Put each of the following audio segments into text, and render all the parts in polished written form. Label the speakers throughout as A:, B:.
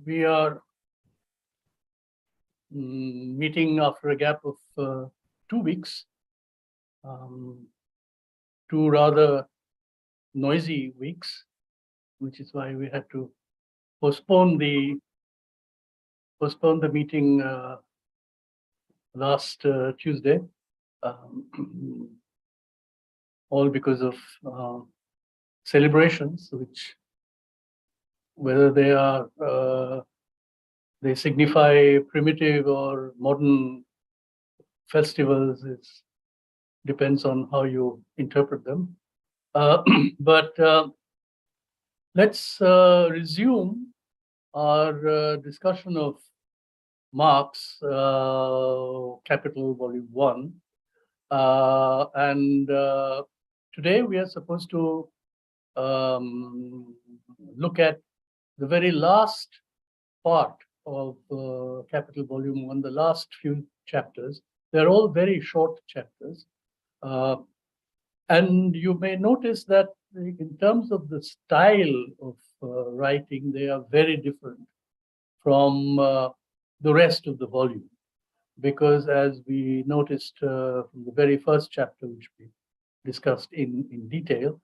A: We are meeting after a gap of 2 weeks, two rather noisy weeks, which is why we had to postpone the meeting last Tuesday, all because of celebrations, which whether they are they signify primitive or modern festivals, it depends on how you interpret them. But let's resume our discussion of Marx, Capital, Volume 1. And today we are supposed to look at the very last part of Capital Volume 1, the last few chapters. They're all very short chapters. And you may notice that in terms of the style of writing, they are very different from the rest of the volume. Because as we noticed from the very first chapter, which we discussed in detail,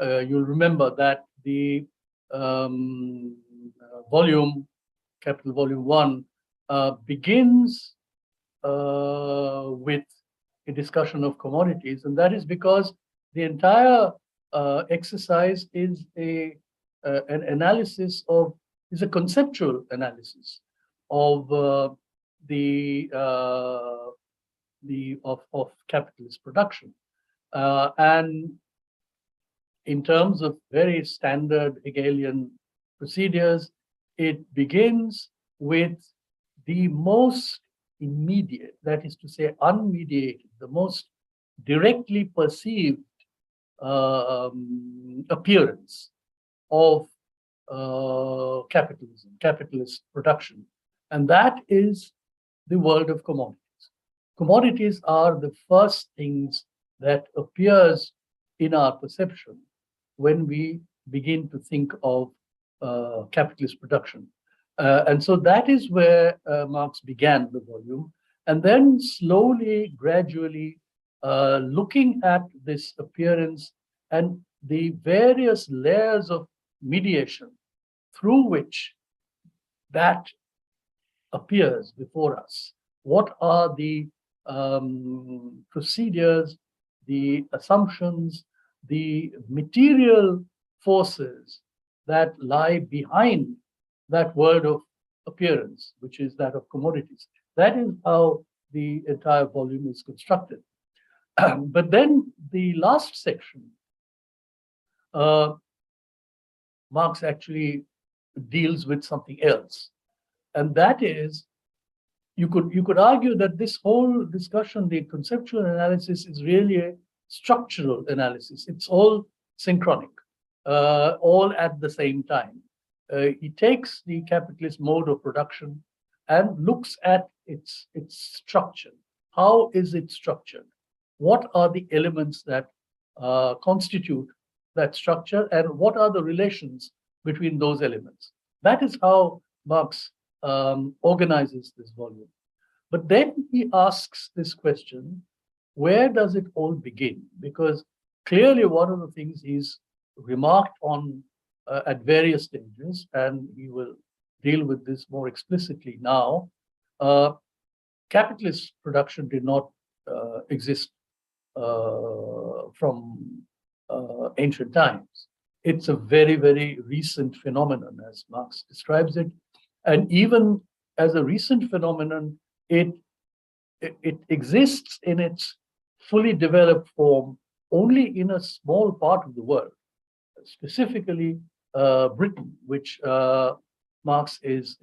A: you'll remember that the Capital Volume 1, begins with a discussion of commodities, and that is because the entire exercise is an analysis of, is a conceptual analysis of of capitalist production, and in terms of very standard Hegelian procedures, it begins with the most immediate, that is to say, unmediated, the most directly perceived appearance of capitalism, capitalist production, and that is the world of commodities. Commodities are the first things that appears in our perception when we begin to think of capitalist production. And so that is where Marx began the volume, and then slowly, gradually, looking at this appearance and the various layers of mediation through which that appears before us. What are the procedures, the assumptions, the material forces that lie behind that world of appearance, which is that of commodities. That is how the entire volume is constructed. But then the last section, Marx actually deals with something else, and that is, you could argue that this whole discussion, the conceptual analysis, is really a structural analysis. It's all synchronic, all at the same time. He takes the capitalist mode of production and looks at its structure. How is it structured? What are the elements that constitute that structure, and what are the relations between those elements? That is how Marx organizes this volume. But then he asks this question, where does it all begin? Because clearly one of the things he's remarked on at various stages, and he will deal with this more explicitly now, capitalist production did not exist from ancient times. It's a very, very recent phenomenon, as Marx describes it. And even as a recent phenomenon, it exists in its fully developed form only in a small part of the world, specifically Britain, which Marx is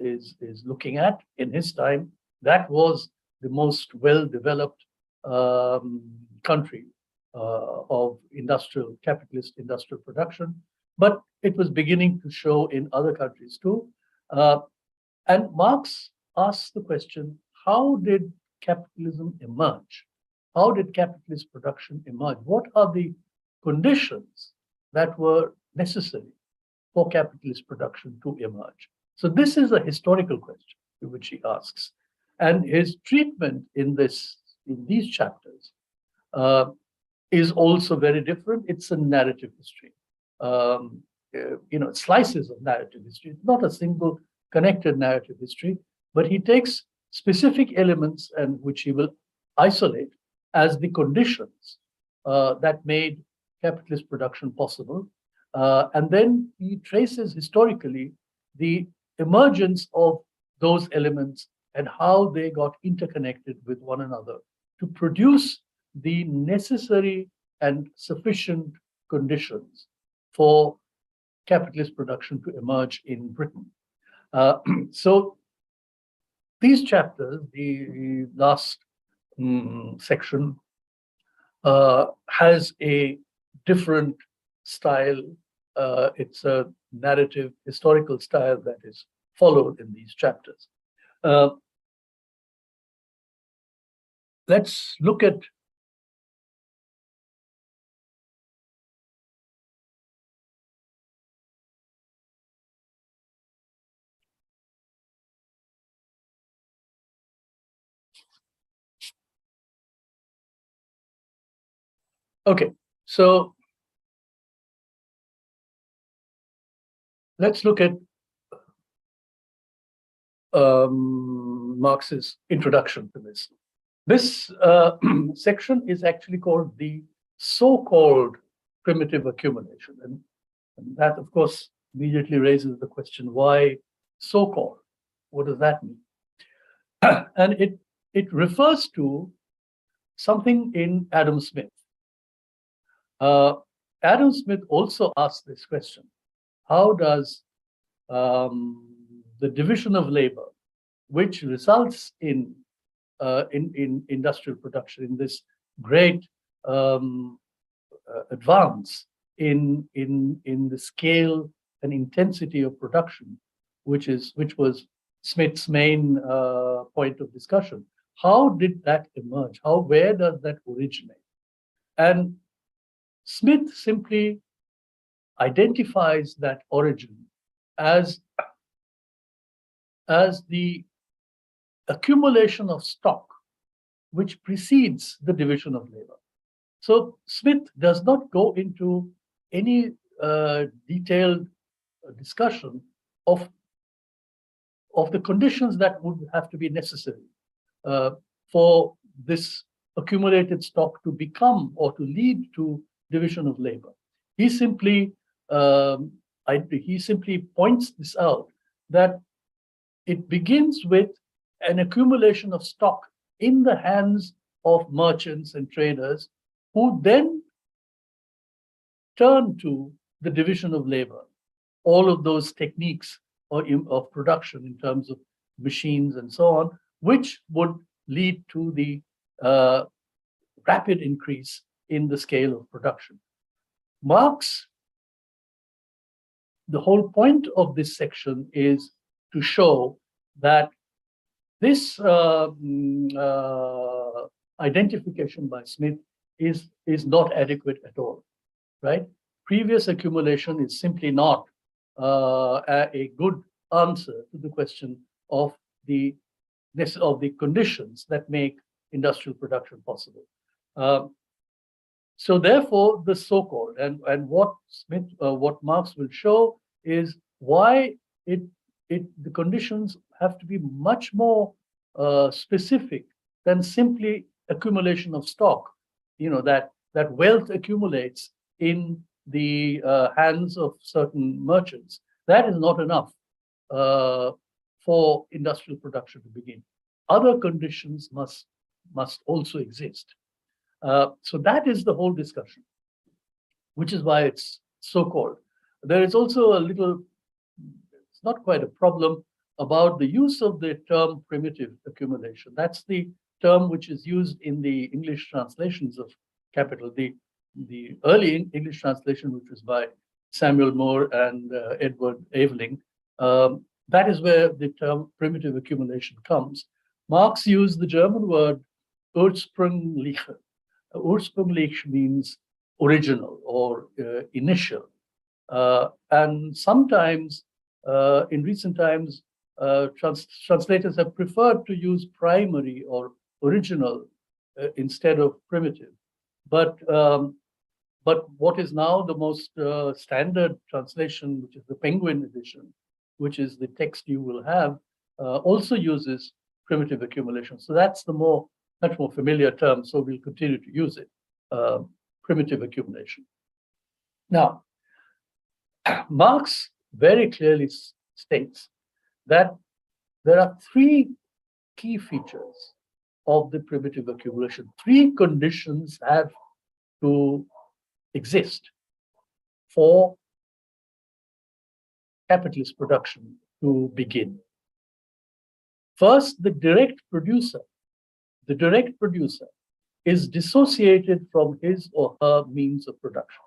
A: looking at in his time. That was the most well-developed country of capitalist industrial production, but it was beginning to show in other countries too. And Marx asks the question, how did capitalism emerge? How did capitalist production emerge? What are the conditions that were necessary for capitalist production to emerge? So this is a historical question which he asks. And his treatment in these chapters is also very different. It's a narrative history. Slices of narrative history. It's not a single connected narrative history, but he takes specific elements and which he will isolate as the conditions that made capitalist production possible. And then he traces historically the emergence of those elements and how they got interconnected with one another to produce the necessary and sufficient conditions for capitalist production to emerge in Britain. So these chapters, the last section, has a different style. It's a narrative, historical style that is followed in these chapters. Let's look at okay, so let's look at Marx's introduction to this. This section is actually called the so-called primitive accumulation. And that, of course, immediately raises the question, why so-called? What does that mean? And it refers to something in Adam Smith. Adam Smith also asked this question: how does the division of labor, which results in industrial production, in this great advance in the scale and intensity of production, which was Smith's main point of discussion, how did that emerge? Where does that originate? And Smith simply identifies that origin as the accumulation of stock which precedes the division of labor. So Smith does not go into any detailed discussion of the conditions that would have to be necessary for this accumulated stock to become or to lead to division of labor. He simply points this out, that it begins with an accumulation of stock in the hands of merchants and traders, who then turn to the division of labor, all of those techniques of production in terms of machines and so on, which would lead to the rapid increase in the scale of production. Marx, the whole point of this section is to show that this identification by Smith is not adequate at all, right? Previous accumulation is simply not a good answer to the question of the conditions that make industrial production possible. So therefore, the so-called, and what Marx will show is why the conditions have to be much more specific than simply accumulation of stock. That wealth accumulates in the hands of certain merchants. That is not enough for industrial production to begin. Other conditions must also exist. So that is the whole discussion, which is why it's so-called. There is also a little, it's not quite a problem, about the use of the term primitive accumulation. That's the term which is used in the English translations of Capital, the early English translation, which was by Samuel Moore and Edward Aveling. That is where the term primitive accumulation comes. Marx used the German word ursprüngliche. Ursprünglich means original or initial. And sometimes, in recent times, translators have preferred to use primary or original instead of primitive. But what is now the most standard translation, which is the Penguin edition, which is the text you will have, also uses primitive accumulation. So that's the much more familiar term. So we'll continue to use it, primitive accumulation. Now, Marx very clearly states that there are three key features of the primitive accumulation. Three conditions have to exist for capitalist production to begin. First, the direct producer is dissociated from his or her means of production,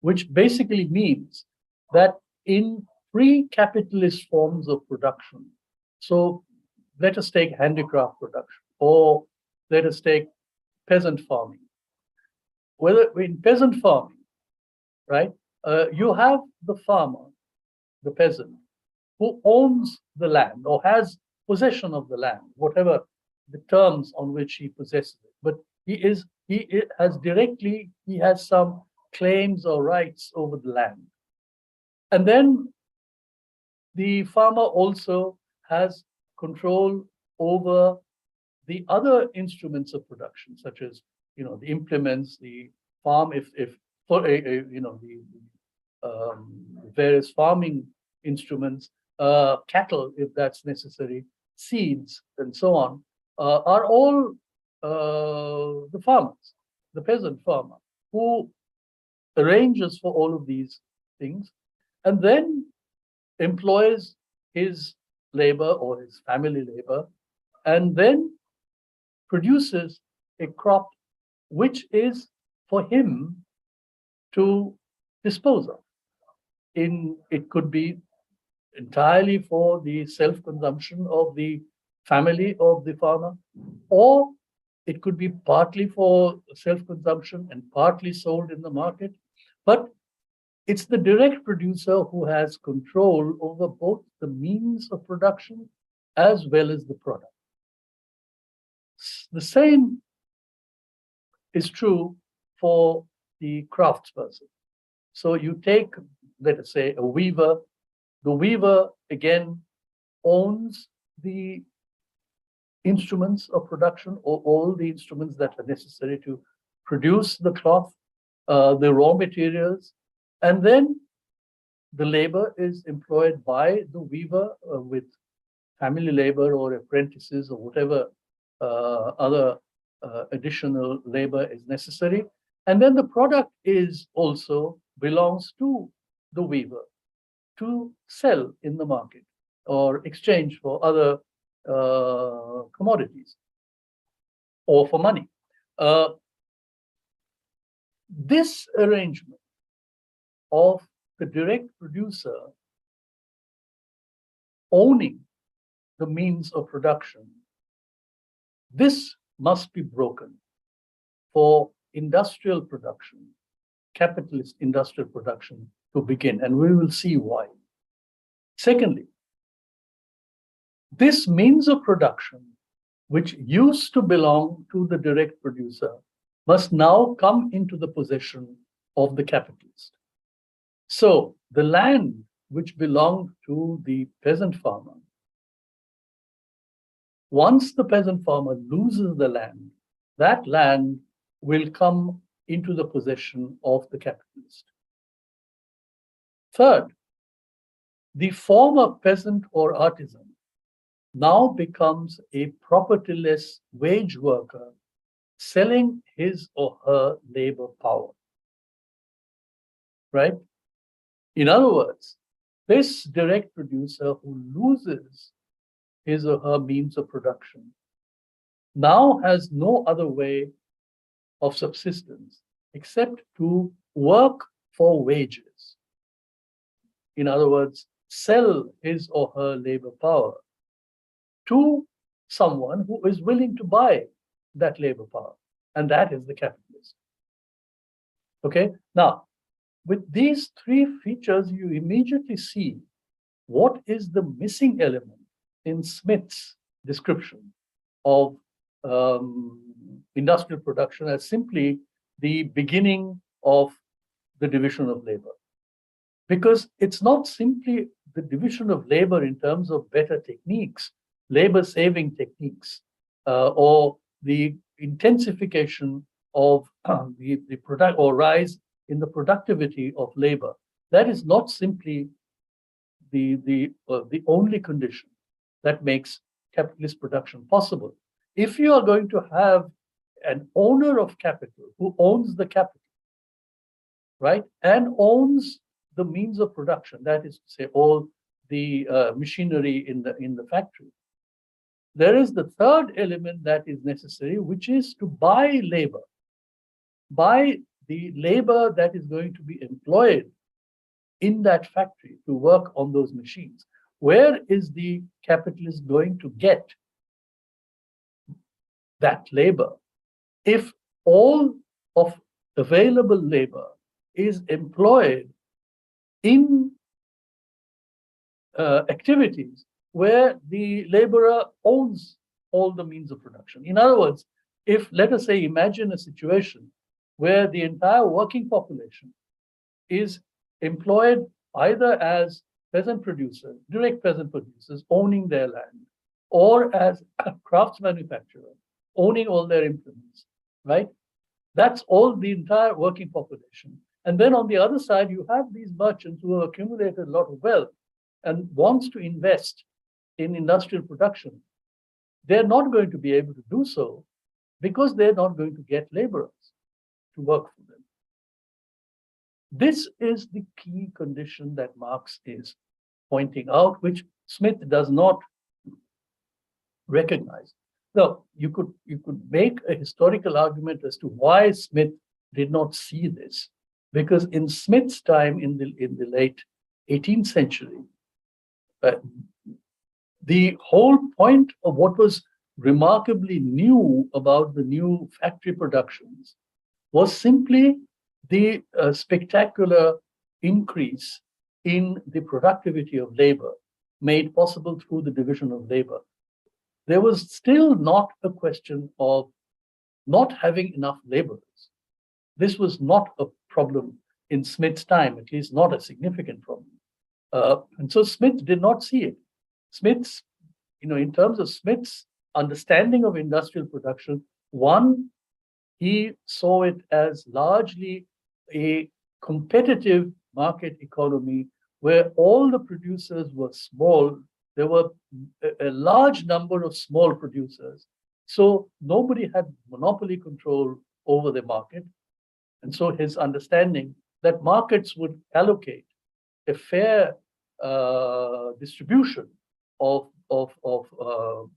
A: which basically means that in pre-capitalist forms of production, so let us take handicraft production, or let us take peasant farming. Whether in peasant farming, right, you have the farmer, the peasant, who owns the land or has possession of the land, whatever the terms on which he possesses it. But he has some claims or rights over the land. And then the farmer also has control over the other instruments of production, such as the implements, the farm, if for the various farming instruments, cattle, if that's necessary, seeds, and so on, are all the farmers, the peasant farmer, who arranges for all of these things, and then employs his labor or his family labor, and then produces a crop which is for him to dispose of. It could be entirely for the self-consumption of the family of the farmer, or it could be partly for self-consumption and partly sold in the market. But it's the direct producer who has control over both the means of production as well as the product. The same is true for the craftsperson. So you take, let us say, a weaver. The weaver, again, owns the instruments of production, or all the instruments that are necessary to produce the cloth, the raw materials, and then the labor is employed by the weaver with family labor or apprentices or whatever other additional labor is necessary. And then the product is also belongs to the weaver to sell in the market or exchange for other commodities or for money. This arrangement of the direct producer owning the means of production, this must be broken for industrial production, capitalist industrial production to begin, and we will see why. Secondly, this means of production, which used to belong to the direct producer, must now come into the possession of the capitalist. So the land which belonged to the peasant farmer, once the peasant farmer loses the land, that land will come into the possession of the capitalist. Third, the former peasant or artisan now becomes a propertyless wage worker selling his or her labor power, right? In other words, this direct producer who loses his or her means of production now has no other way of subsistence except to work for wages. In other words, sell his or her labor power to someone who is willing to buy that labor power, and that is the capitalist. Okay, now with these three features, you immediately see what is the missing element in Smith's description of industrial production as simply the beginning of the division of labor. Because it's not simply the division of labor in terms of better techniques, labor-saving techniques, or the intensification of the product or rise in the productivity of labor. That is not simply the only condition that makes capitalist production possible. If you are going to have an owner of capital who owns the capital, right, and owns the means of production, that is to say, all the machinery in the factory, there is the third element that is necessary, which is to buy labor, buy the labor that is going to be employed in that factory to work on those machines. Where is the capitalist going to get that labor if all of available labor is employed in activities where the laborer owns all the means of production? In other words, if, let us say, imagine a situation where the entire working population is employed either as peasant producers, direct peasant producers owning their land, or as crafts manufacturers owning all their implements, right? That's all the entire working population. And then on the other side, you have these merchants who have accumulated a lot of wealth and wants to invest in industrial production. They're not going to be able to do so because they're not going to get laborers to work for them. This is the key condition that Marx is pointing out, which Smith does not recognize. Now, you could make a historical argument as to why Smith did not see this, because in Smith's time, in the late 18th century, the whole point of what was remarkably new about the new factory productions was simply the spectacular increase in the productivity of labor made possible through the division of labor. There was still not a question of not having enough laborers. This was not a problem in Smith's time, at least not a significant problem. And so Smith did not see it. Smith's, in terms of Smith's understanding of industrial production, one, he saw it as largely a competitive market economy where all the producers were small. There were a large number of small producers. So nobody had monopoly control over the market. And so his understanding that markets would allocate a fair distribution of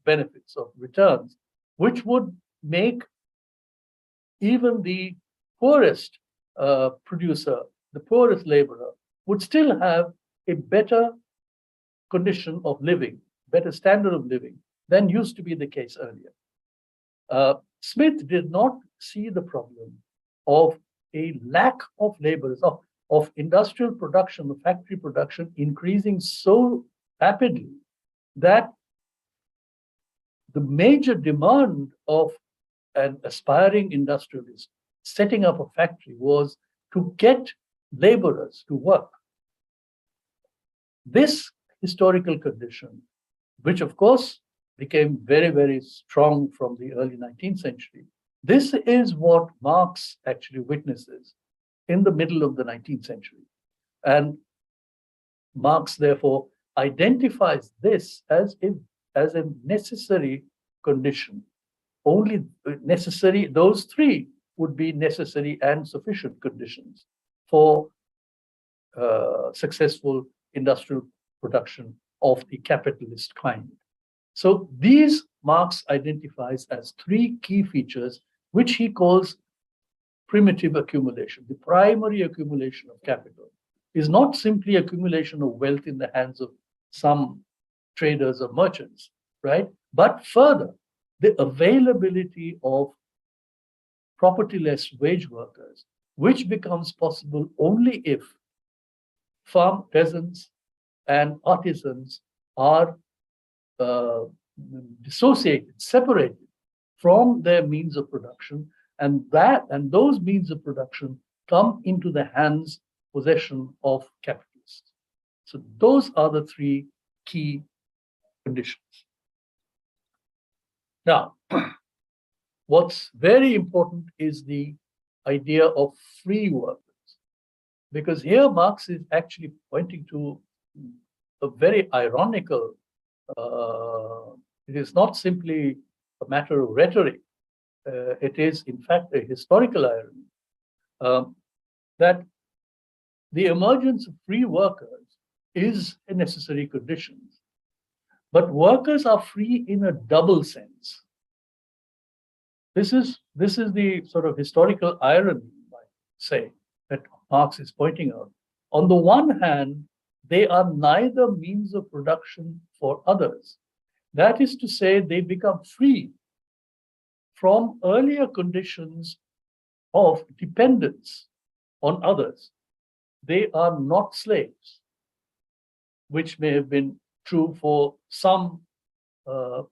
A: benefits, of returns, which would make even the poorest producer, the poorest laborer, would still have a better condition of living, better standard of living than used to be the case earlier. Smith did not see the problem of a lack of laborers, of industrial production, of factory production increasing so rapidly that the major demand of an aspiring industrialist setting up a factory was to get laborers to work. This historical condition, which of course became very, very strong from the early 19th century, this is what Marx actually witnesses in the middle of the 19th century. And Marx therefore identifies this as a necessary condition. Only necessary, those three would be necessary and sufficient conditions for successful industrial production of the capitalist kind. So these Marx identifies as three key features, which he calls primitive accumulation. The primary accumulation of capital is not simply accumulation of wealth in the hands of some traders or merchants, right? But further, the availability of propertyless wage workers which becomes possible only if farm peasants and artisans are uh, dissociated, separated from their means of production, and those means of production come into the hands, possession of capitalists. So those are the three key conditions. Now, what's very important is the idea of free workers, because here Marx is actually pointing to a very ironical, it is not simply a matter of rhetoric, it is in fact a historical irony, that the emergence of free workers is a necessary condition. But workers are free in a double sense. This is the sort of historical irony, you might say, that Marx is pointing out. On the one hand, they are neither means of production for others. That is to say, they become free from earlier conditions of dependence on others. They are not slaves, which may have been true for some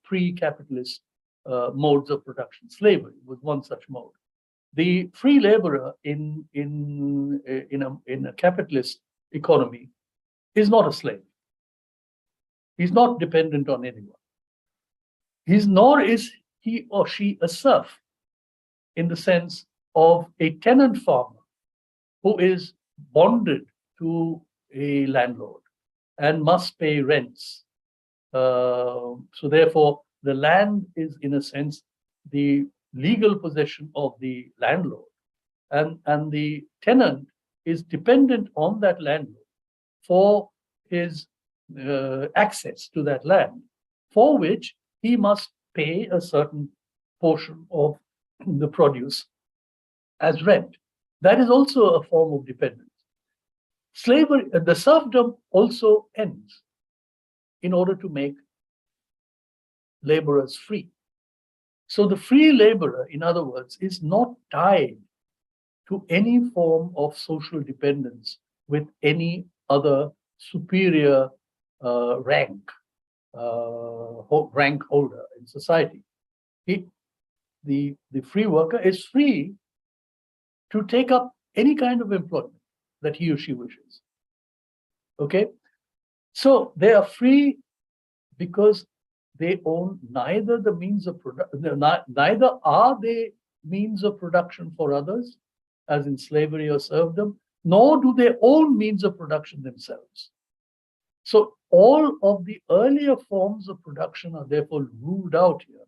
A: pre-capitalist modes of production. Slavery was one such mode. The free laborer in a capitalist economy is not a slave. He's not dependent on anyone. Nor is he or she a serf in the sense of a tenant farmer who is bonded to a landlord and must pay rents. So therefore, the land is, in a sense, the legal possession of the landlord. And the tenant is dependent on that landlord for his access to that land, for which he must pay a certain portion of the produce as rent. That is also a form of dependence. Slavery, the serfdom also ends in order to make laborers free. So the free laborer, in other words, is not tied to any form of social dependence with any other superior rank holder in society. The free worker is free to take up any kind of employment that he or she wishes. Okay? So they are free because they own neither the means of production, neither are they means of production for others, as in slavery or serfdom, nor do they own means of production themselves. So all of the earlier forms of production are therefore ruled out here.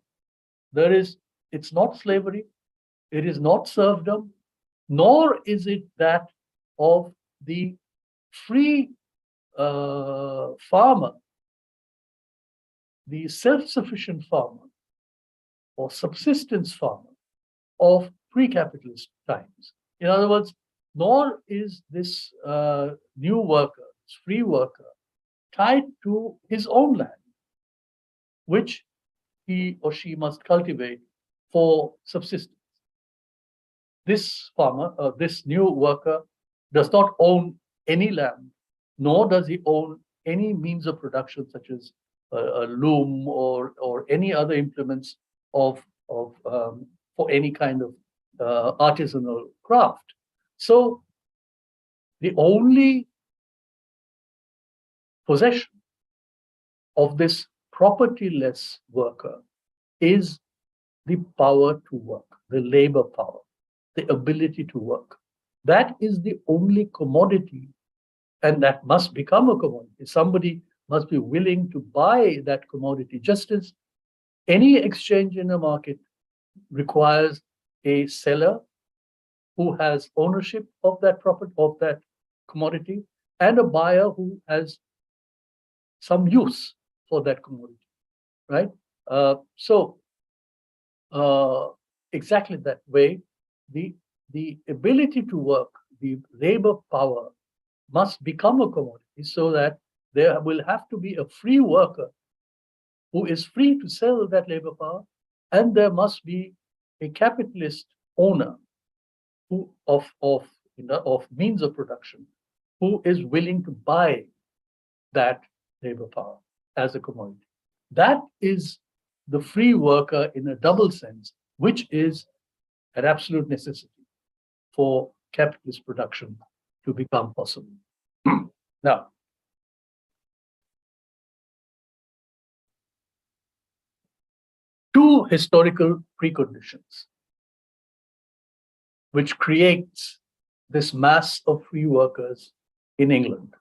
A: It's not slavery, it is not serfdom, nor is it that of the free farmer, the self-sufficient farmer or subsistence farmer of pre-capitalist times. In other words, nor is this new worker, this free worker, tied to his own land, which he or she must cultivate for subsistence. This farmer, this new worker, does not own any land, nor does he own any means of production such as a loom or any other implements for any kind of artisanal craft. So the only possession of this propertyless worker is the power to work, the labor power, the ability to work. That is the only commodity, and that must become a commodity. Somebody must be willing to buy that commodity, just as any exchange in a market requires a seller who has ownership of that commodity, and a buyer who has some use for that commodity, right? Exactly that way, the ability to work, the labor power, must become a commodity, so that there will have to be a free worker who is free to sell that labor power, and there must be a capitalist owner who of means of production, who is willing to buy that labor power as a commodity. That is the free worker in a double sense, which is an absolute necessity for capitalist production to become possible. Now, two historical preconditions which creates this mass of free workers in England.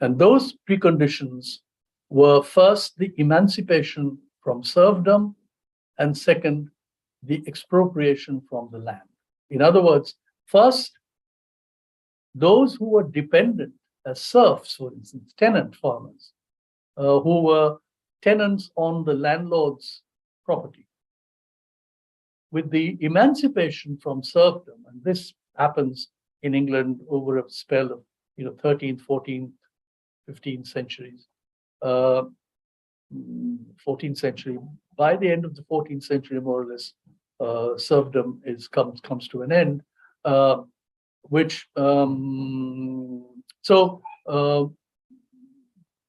A: And those preconditions were first the emancipation from serfdom, and second, the expropriation from the land. In other words, first, those who were dependent as serfs, for instance, tenant farmers, who were tenants on the landlord's property. With the emancipation from serfdom, and this happens in England over a spell of 13th, 14th, 15th centuries, 14th century. By the end of the 14th century, more or less, serfdom comes to an end.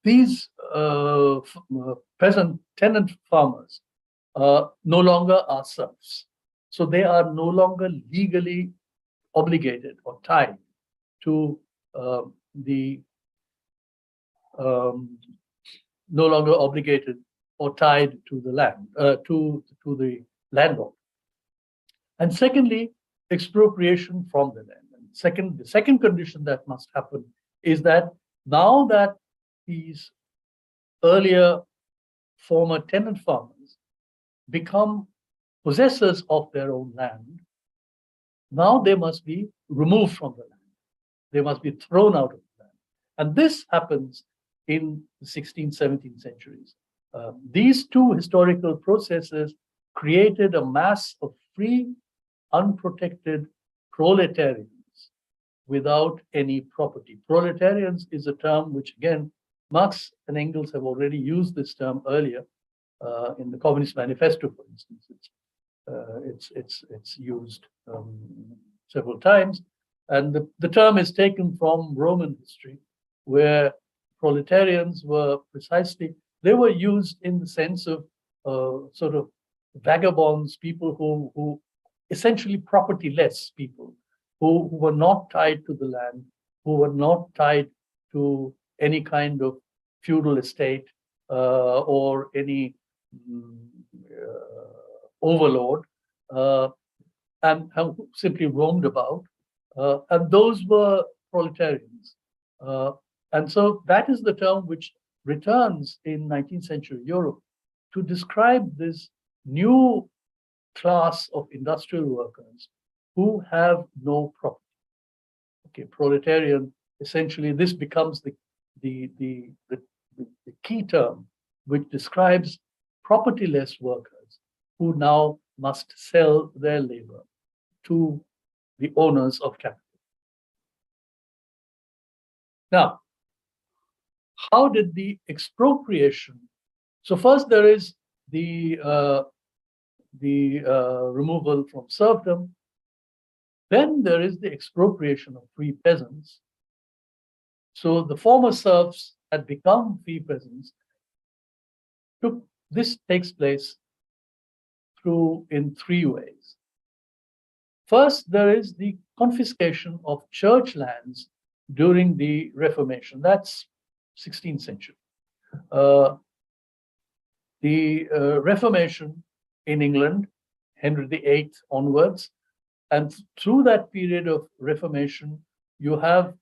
A: These peasant tenant farmers no longer are serfs. So they are no longer legally obligated or tied to no longer obligated or tied to the land, to the landlord. And secondly, expropriation from the land. And the second condition that must happen is that now that these earlier former tenant farmers become possessors of their own land, now they must be removed from the land. They must be thrown out of the land. And this happens in the 16th, 17th centuries. These two historical processes created a mass of free, unprotected proletarians without any property. Proletarians is a term which, again, Marx and Engels have already used this term earlier in the Communist Manifesto, for instance. It's used several times, and the term is taken from Roman history, where proletarians were they were used in the sense of sort of vagabonds, people who essentially propertyless people, who were not tied to the land, who were not tied to any kind of feudal estate or any overlord, and simply roamed about. And those were proletarians. And so that is the term which returns in 19th century Europe to describe this new class of industrial workers who have no property. Okay, proletarian, essentially this becomes the key term which describes propertyless workers who now must sell their labor to the owners of capital. Now, how did the expropriation? So first there is the removal from serfdom. Then there is the expropriation of free peasants. So the former serfs had become free peasants. This takes place in three ways. First, there is the confiscation of church lands during the Reformation. That's 16th century. The Reformation in England, Henry VIII onwards, and through that period of Reformation, you have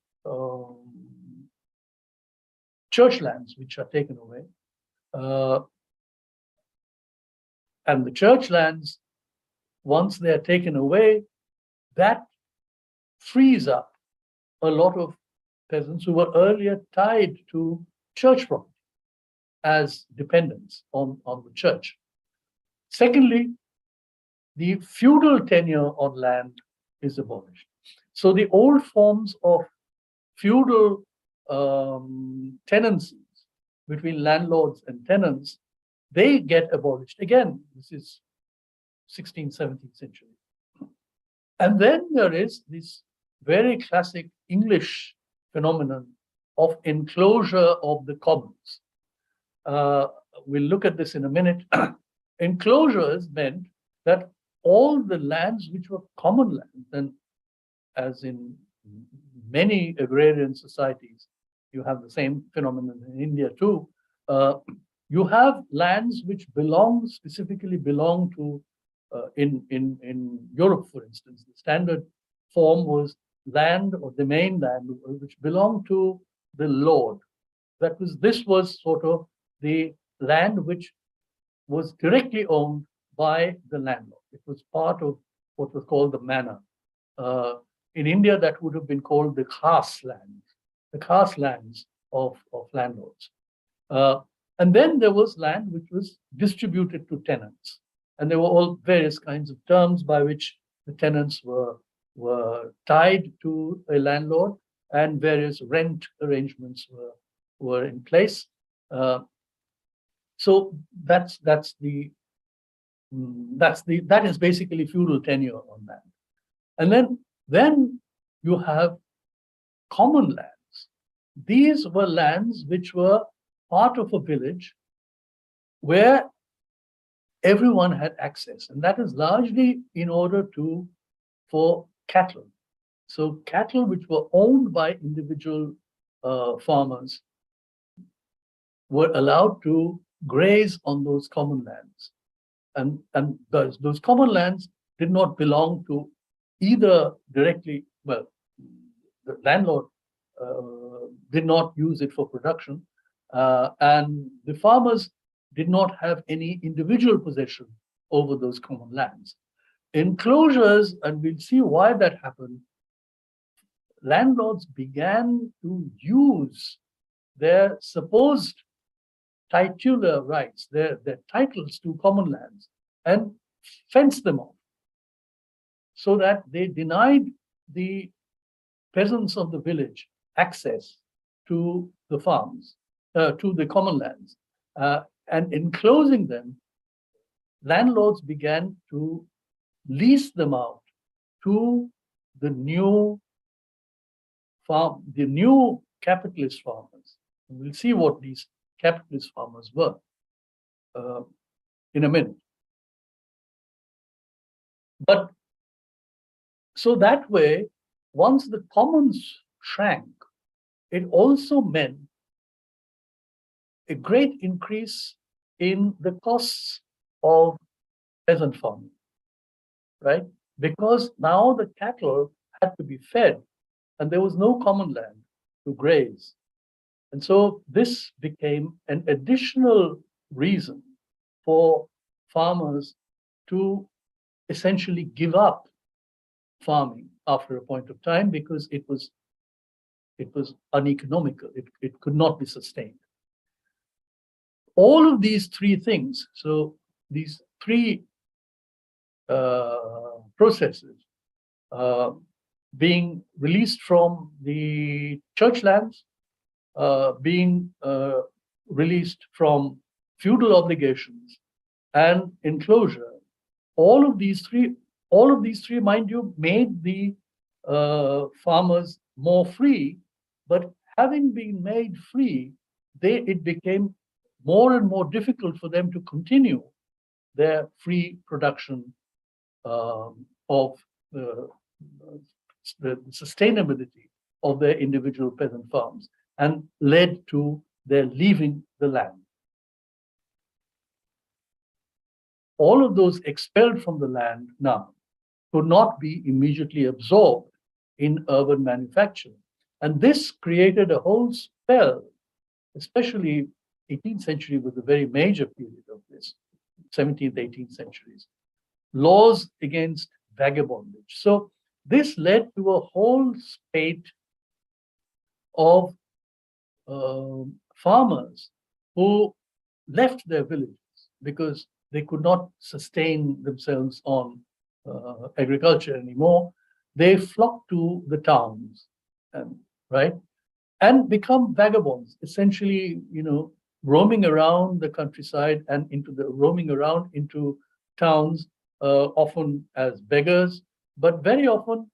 A: church lands which are taken away. And the church lands, once they are taken away, that frees up a lot of peasants who were earlier tied to church property as dependents on the church. Secondly, the feudal tenure on land is abolished. So the old forms of feudal tenancies between landlords and tenants, they get abolished. Again, this is 16th, 17th century. And then there is this very classic English phenomenon of enclosure of the commons. We'll look at this in a minute. Enclosures meant that all the lands which were common lands, and as in many agrarian societies, you have the same phenomenon in India too. You have lands which specifically belong to, in Europe, for instance, the standard form was land or domain land which belonged to the lord. This was sort of the land which was directly owned by the landlord. It was part of what was called the manor. In India, that would have been called the khas lands of landlords. And then there was land which was distributed to tenants. And there were all various kinds of terms by which the tenants were tied to a landlord, and various rent arrangements were in place. So that is basically feudal tenure on land. And then you have common lands. These were lands which were part of a village where everyone had access, and that is largely in order for cattle. So cattle which were owned by individual farmers were allowed to graze on those common lands. And those common lands did not belong to either directly, well, the landlord did not use it for production, and the farmers did not have any individual possession over those common lands. Enclosures, and we'll see why that happened, landlords began to use their supposed titular rights, their titles to common lands, and fence them off, so that they denied the peasants of the village access to the farms, to the common lands. And enclosing them, landlords began to lease them out to the new capitalist farmers. And we'll see what these capitalist farmers were in a minute. But so that way, once the commons shrank, it also meant a great increase in the costs of peasant farming, right? Because now the cattle had to be fed, and there was no common land to graze. And so this became an additional reason for farmers to essentially give up farming after a point of time, because it was uneconomical. It could not be sustained. All of these three things, so these three processes, being released from the church lands, being released from feudal obligations, and enclosure, all of these three, mind you, made the farmers more free. But having been made free, it became more and more difficult for them to continue their free production of the sustainability of their individual peasant farms, and led to their leaving the land. All of those expelled from the land now could not be immediately absorbed in urban manufacture. And this created a whole spell, especially 18th century was a very major period of this, 17th, 18th centuries. Laws against vagabondage. So this led to a whole spate of farmers who left their villages because they could not sustain themselves on agriculture anymore. They flocked to the towns, right, and become vagabonds, essentially, roaming around the countryside and roaming around into towns, often as beggars, but very often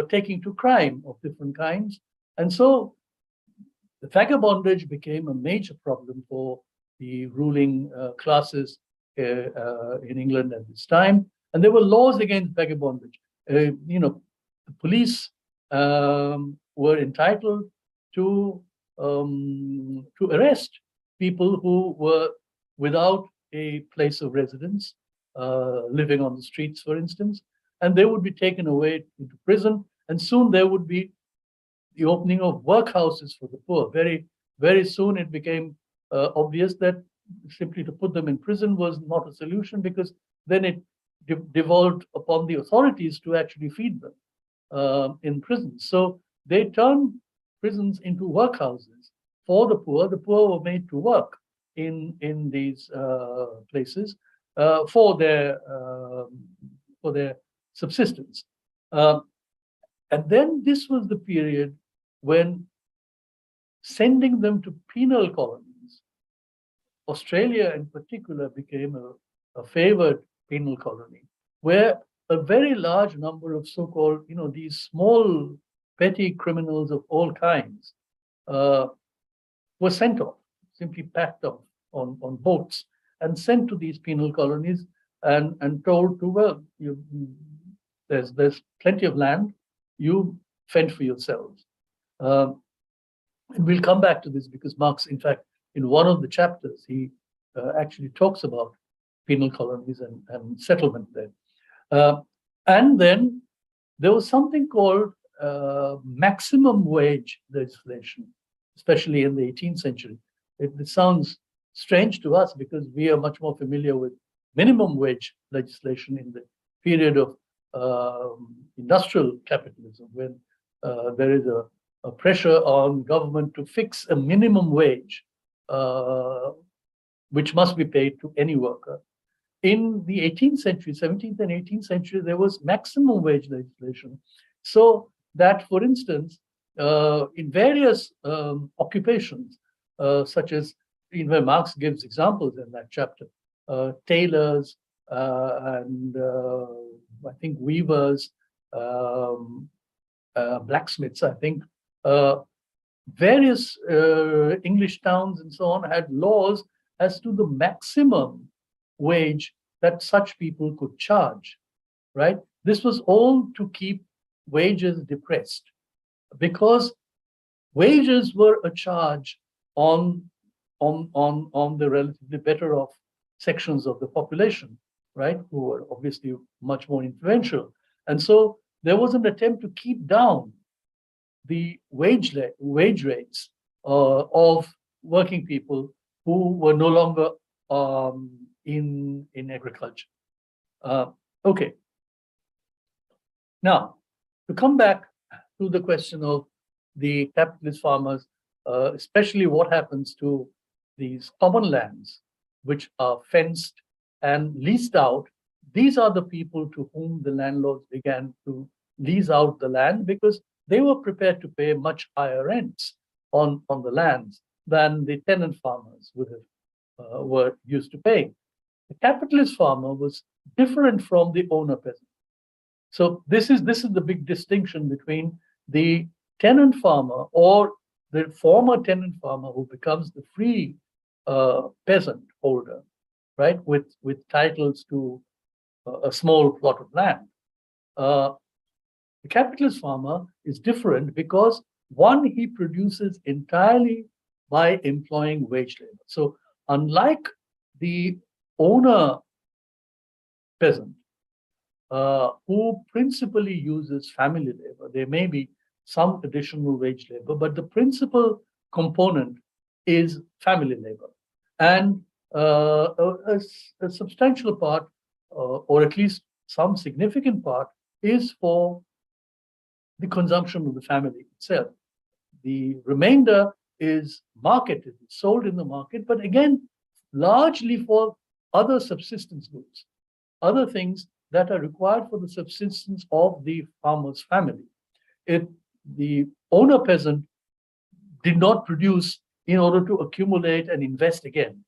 A: taking to crime of different kinds. And so the vagabondage became a major problem for the ruling classes in England at this time. And there were laws against vagabondage. The police were entitled to arrest people who were without a place of residence, living on the streets, for instance, and they would be taken away into prison. And soon there would be the opening of workhouses for the poor. Very, very soon it became obvious that simply to put them in prison was not a solution, because then it devolved upon the authorities to actually feed them in prisons. So they turned prisons into workhouses for the poor. The poor were made to work in these places for their subsistence. And then this was the period when sending them to penal colonies, Australia in particular became a favored penal colony, where a very large number of so-called, these small petty criminals of all kinds were sent off, simply packed off on boats and sent to these penal colonies and told to, well, there's plenty of land, you fend for yourselves. And we'll come back to this because Marx, in fact, in one of the chapters, he actually talks about penal colonies and settlement there. And then there was something called maximum wage legislation, especially in the 18th century. It sounds strange to us because we are much more familiar with minimum wage legislation in the period of industrial capitalism, when there is a pressure on government to fix a minimum wage, which must be paid to any worker. In the 18th century, 17th and 18th century, there was maximum wage legislation. So that, for instance, in various occupations, such as, where Marx gives examples in that chapter, tailors and I think weavers, blacksmiths, I think, various English towns and so on had laws as to the maximum wage that such people could charge, right? This was all to keep wages depressed, because wages were a charge on the relatively better off sections of the population, right, who were obviously much more influential. And so there was an attempt to keep down the wage rates of working people who were no longer in agriculture. Okay. Now, to come back to the question of the capitalist farmers, especially what happens to these common lands, which are fenced and leased out. These are the people to whom the landlords began to lease out the land, because they were prepared to pay much higher rents on the lands than the tenant farmers would have were used to paying. The capitalist farmer was different from the owner peasant. So this is the big distinction between the tenant farmer or the former tenant farmer who becomes the free peasant holder, right, with titles to a small plot of land. The capitalist farmer is different because, one, he produces entirely by employing wage labor. So unlike the owner peasant, who principally uses family labor, there may be some additional wage labor, but the principal component is family labor. And a substantial part, or at least some significant part, is for the consumption of the family itself. The remainder is marketed, sold in the market, but again, largely for other subsistence goods, other things that are required for the subsistence of the farmer's family. The owner peasant did not produce in order to accumulate and invest again,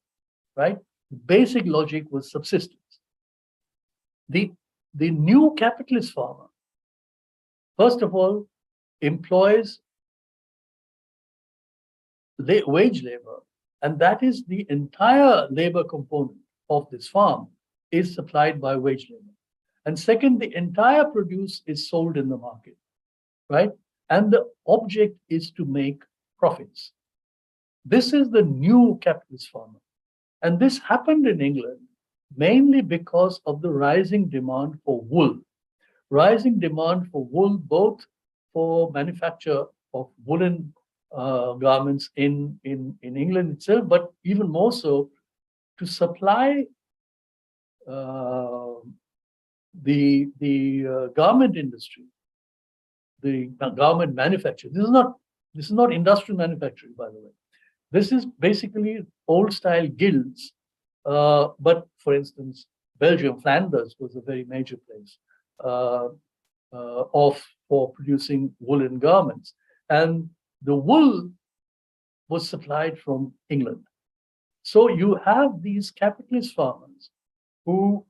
A: right? The basic logic was subsistence. The new capitalist farmer first of all, employs wage labor, and that is the entire labor component of this farm is supplied by wage labor. And second, the entire produce is sold in the market, right? And the object is to make profits. This is the new capitalist farmer. And this happened in England mainly because of the rising demand for wool. Rising demand for wool, both for manufacture of woolen garments in England itself, but even more so to supply the garment industry, the garment manufacture. This is not industrial manufacturing, by the way. This is basically old style guilds. But for instance, Belgium, Flanders was a very major place for producing woolen garments, and the wool was supplied from England. So you have these capitalist farmers who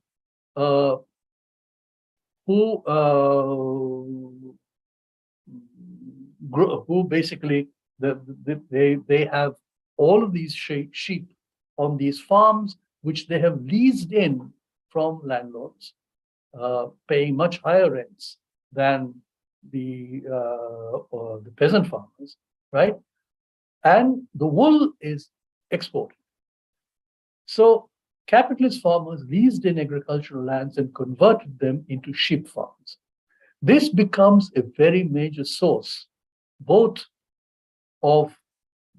A: basically they have all of these sheep on these farms, which they have leased in from landlords, paying much higher rents than the peasant farmers, right? And the wool is exported. So capitalist farmers leased in agricultural lands and converted them into sheep farms. This becomes a very major source, both of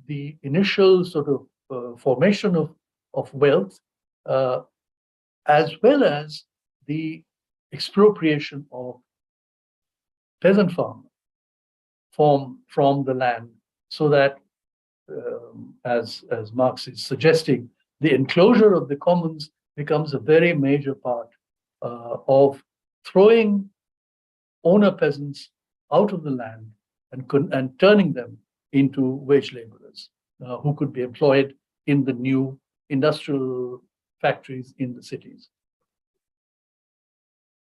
A: the initial sort of formation of wealth, as well as the expropriation of peasant farmers from the land, so that, as Marx is suggesting, the enclosure of the commons becomes a very major part of throwing owner peasants out of the land and turning them into wage laborers who could be employed in the new industrial factories in the cities.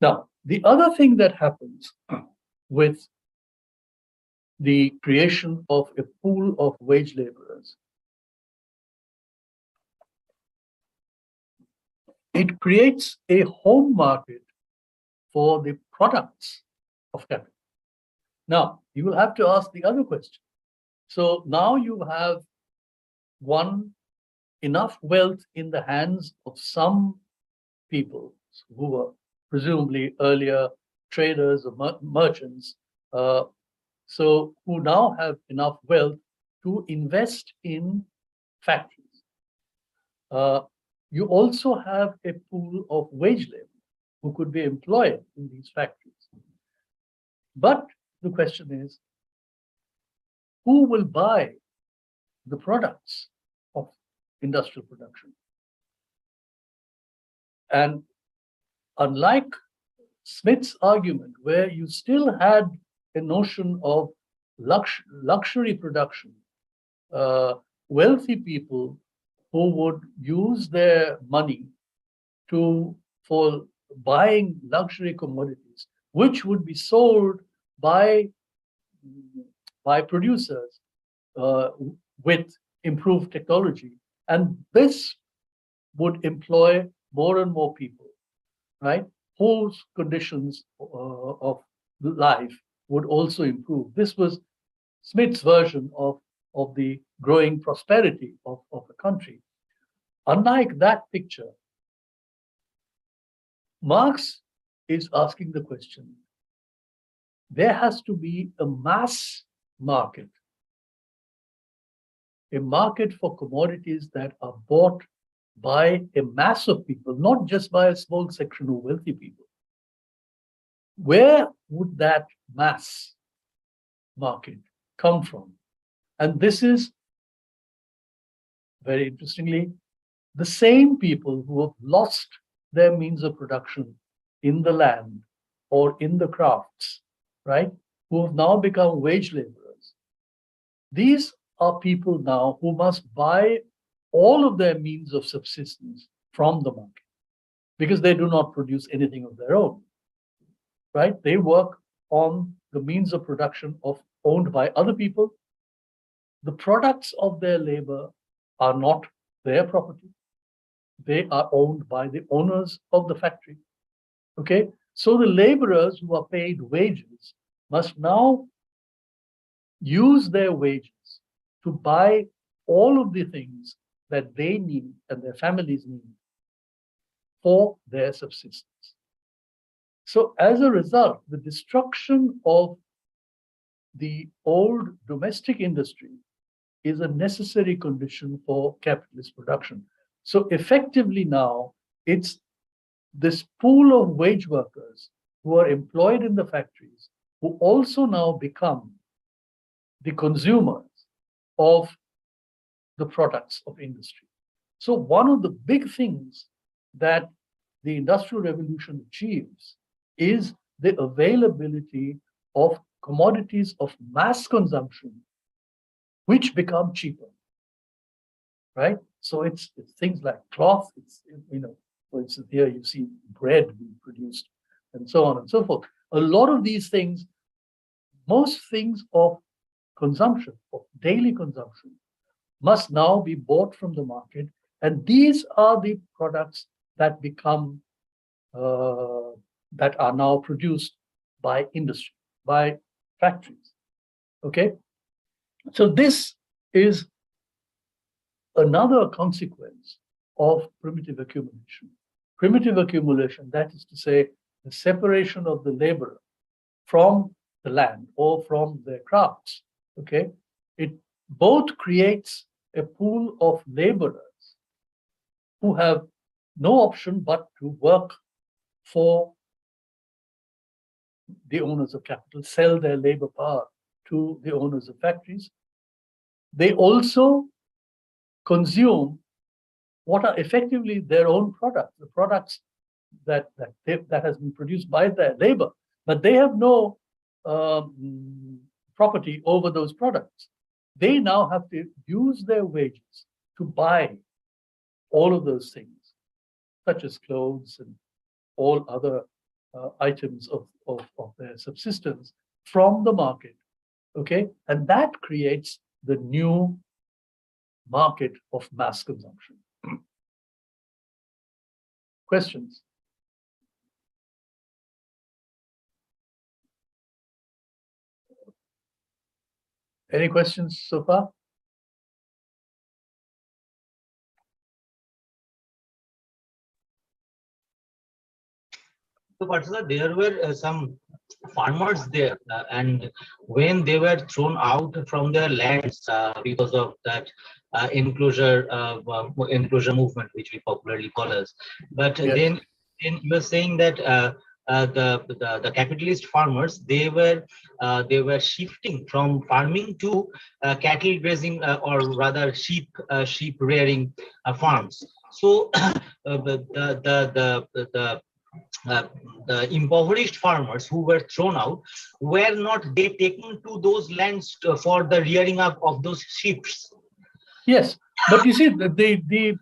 A: Now, the other thing that happens with the creation of a pool of wage laborers, it creates a home market for the products of capital. Now, you will have to ask the other question. So now you have enough wealth in the hands of some people who were presumably earlier traders or merchants, so who now have enough wealth to invest in factories. You also have a pool of wage labor who could be employed in these factories. But the question is, who will buy the products of industrial production? And unlike Smith's argument, where you still had a notion of luxury production, wealthy people who would use their money for buying luxury commodities, which would be sold by producers with improved technology. And this would employ more and more people, right, whose conditions of life would also improve. This was Smith's version of the growing prosperity of the country. Unlike that picture, Marx is asking the question, there has to be a mass market, a market for commodities that are bought by a mass of people, not just by a small section of wealthy people. Where would that mass market come from? And this is, very interestingly, the same people who have lost their means of production in the land or in the crafts, right, who have now become wage laborers. These are people now who must buy all of their means of subsistence from the market because they do not produce anything of their own, right? They work on the means of production owned by other people. The products of their labor are not their property. They are owned by the owners of the factory. Okay, so the laborers who are paid wages must now use their wages to buy all of the things that they need and their families need for their subsistence. So as a result, the destruction of the old domestic industry is a necessary condition for capitalist production. So effectively now, it's this pool of wage workers who are employed in the factories who also now become the consumers of the products of industry. So one of the big things that the Industrial Revolution achieves is the availability of commodities of mass consumption, which become cheaper, right? So it's things like cloth, for instance, here you see bread being produced and so on and so forth. A lot of these things, most things of consumption, of daily consumption, must now be bought from the market. And these are the products that become, that are now produced by industry, by factories, okay? So this is another consequence of primitive accumulation. Primitive accumulation, that is to say, the separation of the laborer from the land or from their crafts, okay? It both creates a pool of laborers who have no option but to work for the owners of capital, sell their labor power to the owners of factories. They also consume what are effectively their own products, the products that has been produced by their labor, but they have no property over those products. They now have to use their wages to buy all of those things, such as clothes and all other items of their subsistence from the market, okay? And that creates the new market of mass consumption. Questions? Any questions so far?
B: So, Partha, there were some farmers there, and when they were thrown out from their lands because of that enclosure movement, which we popularly call as, but
A: Yes.
B: then you are saying that the capitalist farmers, they were shifting from farming to cattle grazing or rather sheep rearing farms. So the impoverished farmers who were thrown out, were not they taken to those lands for the rearing up of those sheep?
A: Yes, but you see, the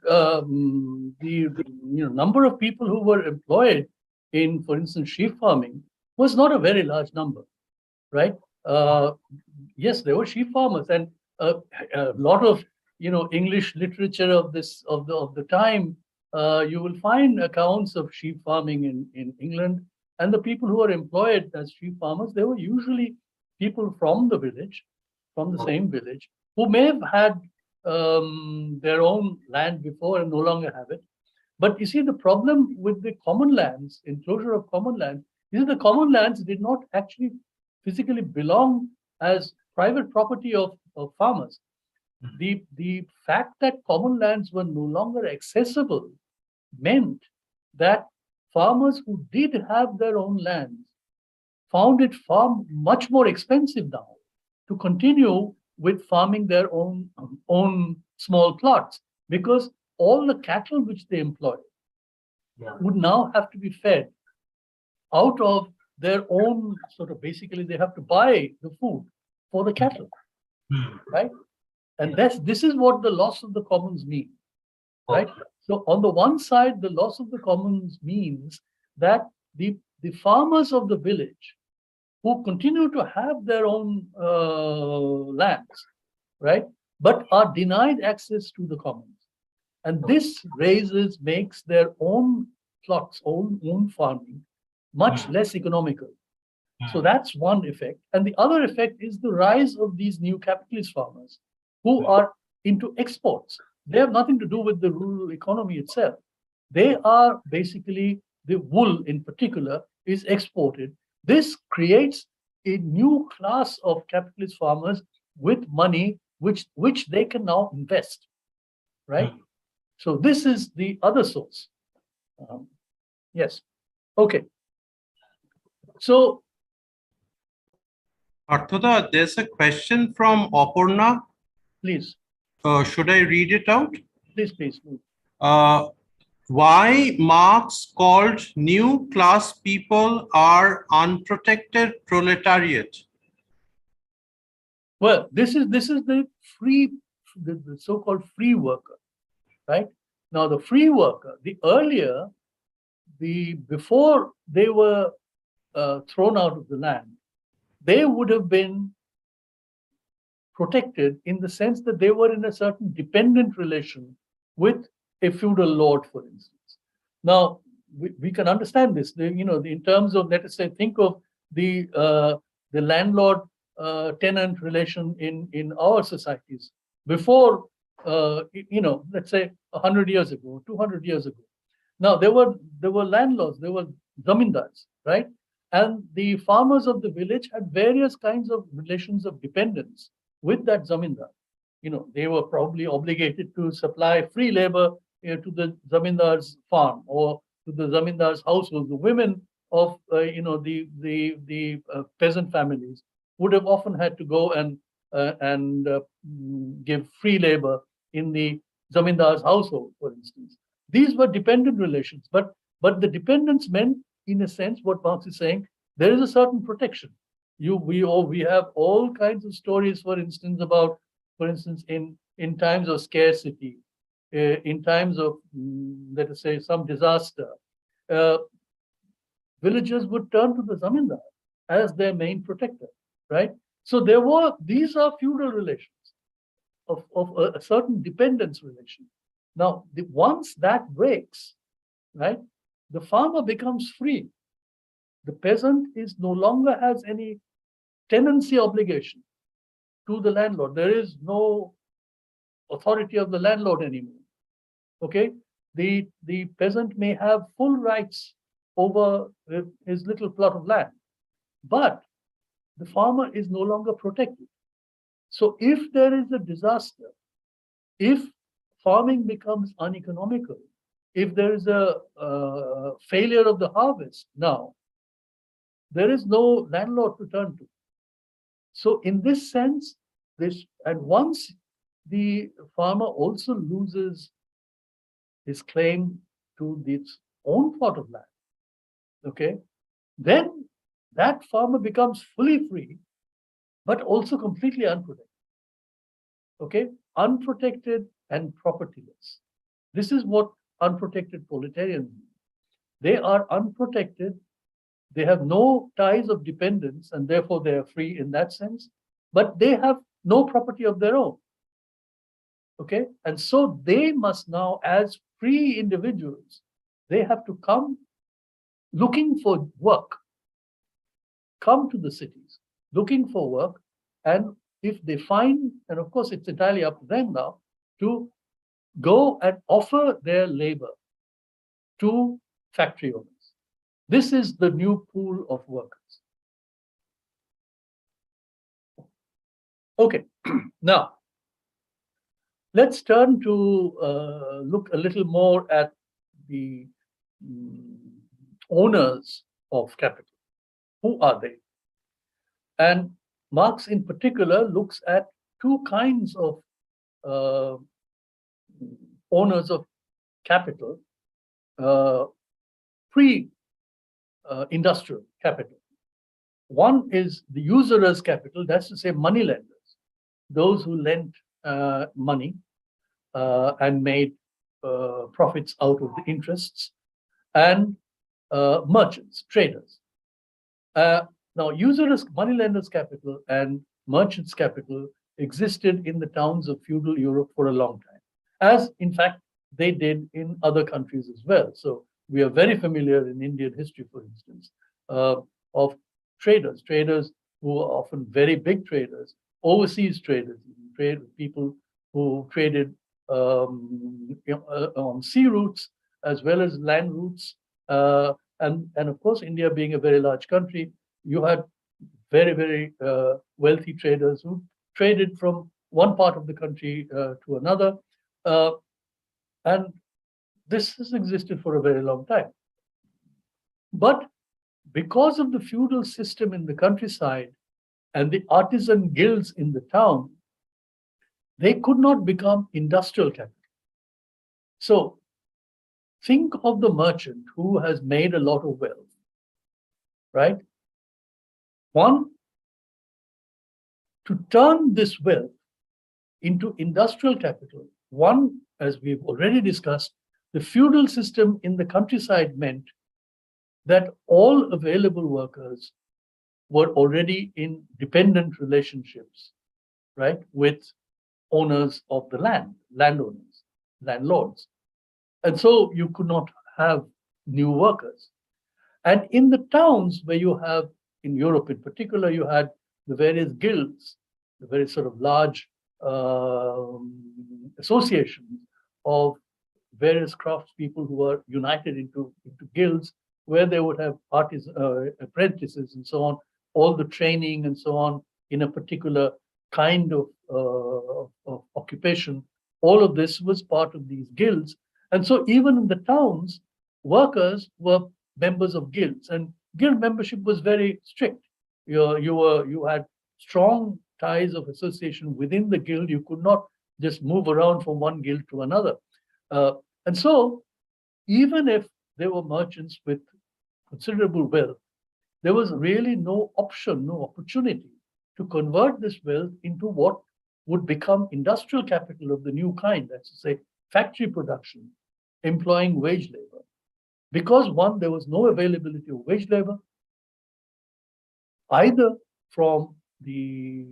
A: number of people who were employed in, for instance, sheep farming was not a very large number, right? Yes, there were sheep farmers, and a lot of English literature of the time. You will find accounts of sheep farming in England, and the people who are employed as sheep farmers, they were usually people from the village, from the same village, who may have had their own land before and no longer have it. But you see, the problem with the common lands, enclosure of common lands, is that the common lands did not actually physically belong as private property of farmers. The fact that common lands were no longer accessible meant that farmers who did have their own lands found it much more expensive now to continue with farming their own small plots, because all the cattle which they employ would now have to be fed out of their own basically they have to buy the food for the cattle, right? And this is what the loss of the commons mean, right? So on the one side, the loss of the commons means that the farmers of the village who continue to have their own lands, right? But are denied access to the commons. And this makes their own plots, own farming, much less economical. So that's one effect. And the other effect is the rise of these new capitalist farmers who are into exports. They have nothing to do with the rural economy itself. They are basically, the wool in particular is exported. This creates a new class of capitalist farmers with money which they can now invest, right? So this is the other source. Yes. Okay. So
C: Partha, there's a question from Aparna.
A: please,
C: Should I read it out?
A: please.
C: Why Marx called new class people are unprotected proletariat?
A: Well, this is the free, the so-called free worker, right? Now, the free worker, before they were thrown out of the land, they would have been protected in the sense that they were in a certain dependent relation with a feudal lord, for instance. Now, we can understand this, in terms of, let us say, think of the landlord tenant relation in our societies before, let's say 100 years ago, 200 years ago. Now, there were landlords, there were zamindars, right? And the farmers of the village had various kinds of relations of dependence with that zamindar. They were probably obligated to supply free labor to the zamindar's farm or to the zamindar's household. The women of the peasant families would have often had to go and give free labor in the zamindar's household, for instance. These were dependent relations, but the dependence meant, in a sense, what Marx is saying, there is a certain protection. We have all kinds of stories, for instance, in times of scarcity, in times of, let us say, some disaster, villagers would turn to the zamindar as their main protector, right? So these are feudal relations of a certain dependence relation. Now, once that breaks, right, the farmer becomes free. The peasant no longer has any tenancy obligation to the landlord. There is no authority of the landlord anymore. Okay, the peasant may have full rights over his little plot of land, but the farmer is no longer protected. So if there is a disaster, if farming becomes uneconomical, if there is a failure of the harvest now, there is no landlord to turn to. So in this sense, and once the farmer also loses his claim to its own plot of land, okay, then that farmer becomes fully free, but also completely unprotected. Okay, unprotected and propertyless. This is what unprotected proletarians mean. They are unprotected. They have no ties of dependence, and therefore they are free in that sense, but they have no property of their own. Okay, and so they must now, as free individuals, they have to come looking for work, come to the cities looking for work, and if they find, and of course it's entirely up to them now, to go and offer their labor to factory owners. This is the new pool of workers. Okay, now let's turn to look a little more at the owners of capital. Who are they? And Marx in particular looks at two kinds of owners of capital, pre-industrial capital. One is the usurer's capital, that's to say money lenders, those who lent money and made profits out of the interests, and merchants, traders. Now, usurious moneylenders' capital and merchants' capital existed in the towns of feudal Europe for a long time, as in fact they did in other countries as well. So we are very familiar in Indian history, for instance, of traders who are often very big traders, overseas traders, people who traded on sea routes as well as land routes. And of course, India being a very large country, you had very wealthy traders who traded from one part of the country to another. And this has existed for a very long time. But because of the feudal system in the countryside and the artisan guilds in the town, they could not become industrial capital. So think of the merchant who has made a lot of wealth, right? One, to turn this wealth into industrial capital, one, as we've already discussed, the feudal system in the countryside meant that all available workers were already in dependent relationships, right, with owners of the land, landowners, landlords. And so you could not have new workers. And in the towns where you have, in Europe in particular, you had the various guilds, the very sort of large associations of various craftspeople who are united into guilds, where they would have apprentices and so on, all the training and so on in a particular kind of occupation. All of this was part of these guilds. And so even in the towns, workers were members of guilds, and guild membership was very strict. You had strong ties of association within the guild. You could not just move around from one guild to another. And so even if there were merchants with considerable wealth, there was really no option, no opportunity to convert this wealth into what would become industrial capital of the new kind, that's to say, factory production, employing wage labor. Because one, there was no availability of wage labor, either from the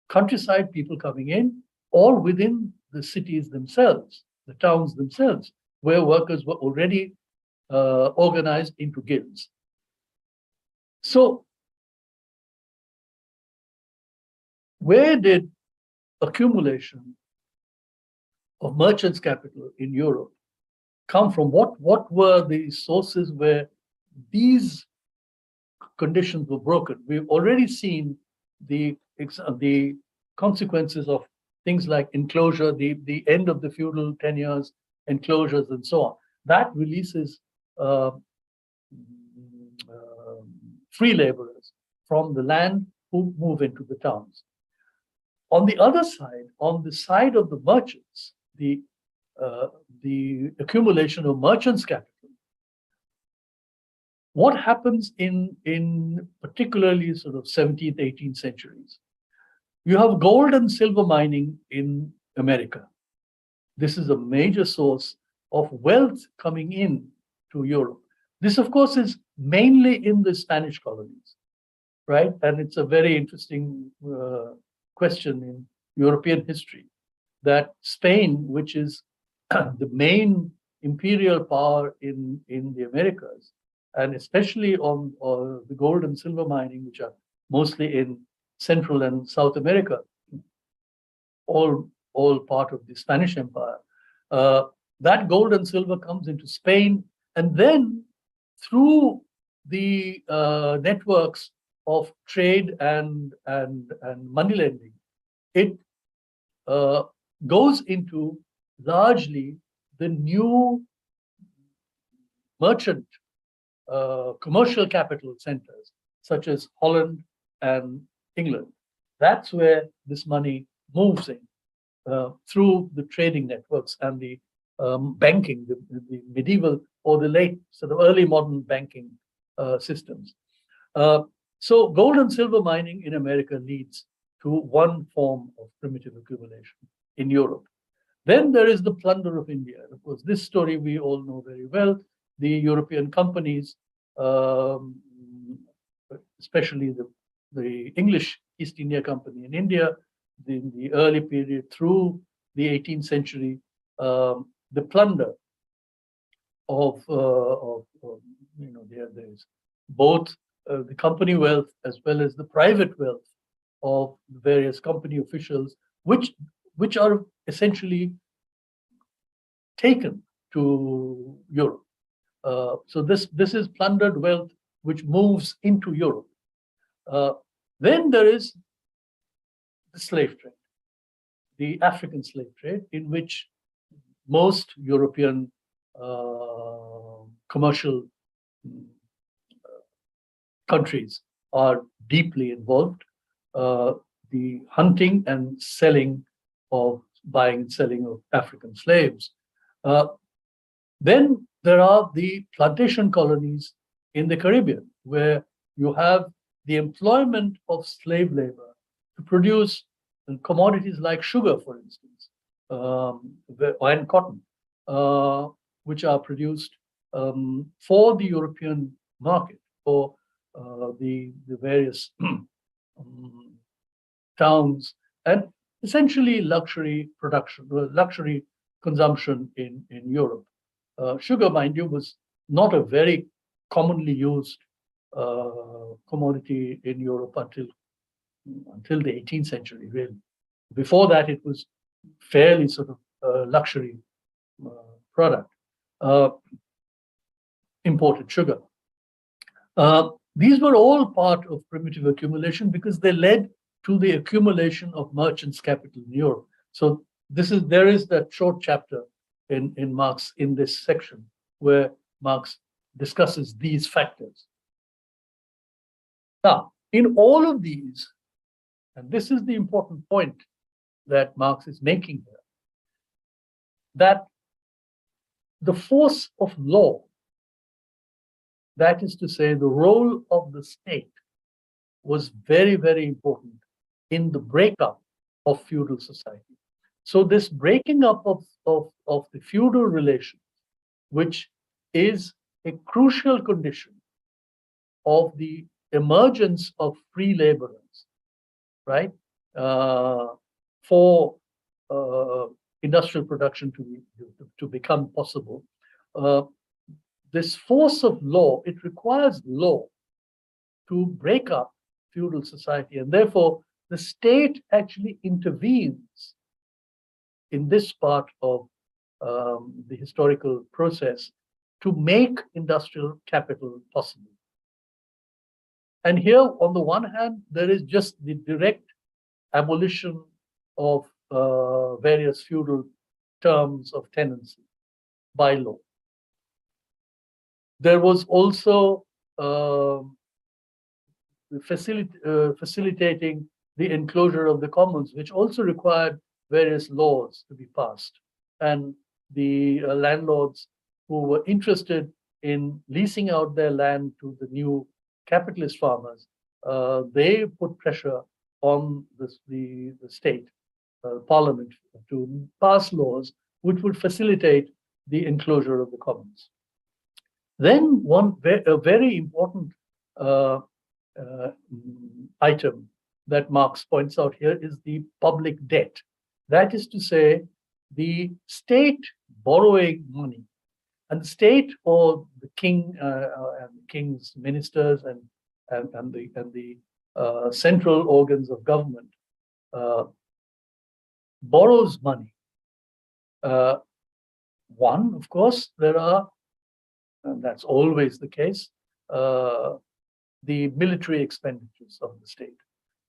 A: countryside people coming in or within the cities themselves, the towns themselves, where workers were already organized into guilds. So where did accumulation of merchants' capital in Europe come from? What were the sources where these conditions were broken? We've already seen the consequences of things like enclosure, the end of the feudal tenures, enclosures, and so on. That releases free laborers from the land who move into the towns. On the other side, on the side of the merchants, the accumulation of merchants' capital, what happens in particularly sort of 17th, 18th centuries? You have gold and silver mining in America. This is a major source of wealth coming in to Europe. This, of course, is mainly in the Spanish colonies, right? And it's a very interesting question in European history, that Spain, which is the main imperial power in the Americas, and especially on the gold and silver mining, which are mostly in Central and South America, all part of the Spanish Empire. That gold and silver comes into Spain, and then through the networks of trade and money lending, it goes into largely the new merchant commercial capital centers, such as Holland and England. That's where this money moves in through the trading networks and the banking, the medieval or the late sort of early modern banking systems. So gold and silver mining in America leads to one form of primitive accumulation in Europe. Then there is the plunder of India. Of course, this story we all know very well. The European companies, especially the English East India Company in India, in the early period through the 18th century, the plunder of there's both the company wealth as well as the private wealth of various company officials, which are essentially taken to Europe. So this is plundered wealth which moves into Europe. Then there is the slave trade, the African slave trade, in which most European commercial countries are deeply involved. The hunting and selling of buying and selling of African slaves. Then there are the plantation colonies in the Caribbean, where you have the employment of slave labor to produce commodities like sugar, for instance, and cotton, which are produced for the European market, for the various towns, and essentially luxury production, luxury consumption in Europe. Sugar, mind you, was not a very commonly used commodity in Europe until the 18th century, really. Before that, it was fairly sort of luxury product, imported sugar. These were all part of primitive accumulation because they led to the accumulation of merchants' capital in Europe. So there is that short chapter in Marx in this section where Marx discusses these factors. Now, in all of these, and this is the important point that Marx is making here, that the force of law, that is to say, the role of the state, was very, very important in the breakup of feudal society. So this breaking up of the feudal relations, which is a crucial condition of the emergence of free laborers, right? For industrial production to become possible. This force of law, it requires law to break up feudal society, and therefore the state actually intervenes in this part of the historical process to make industrial capital possible. And here, on the one hand, there is just the direct abolition of various feudal terms of tenancy by law. There was also facilitating the enclosure of the commons, which also required various laws to be passed. And the landlords who were interested in leasing out their land to the new capitalist farmers, they put pressure on the state, parliament, to pass laws which would facilitate the enclosure of the commons. Then a very important item that Marx points out here is the public debt. That is to say, the state borrowing money, and the state, or the king and the king's ministers and the central organs of government borrows money. One, of course, there are, and that's always the case, the military expenditures of the state.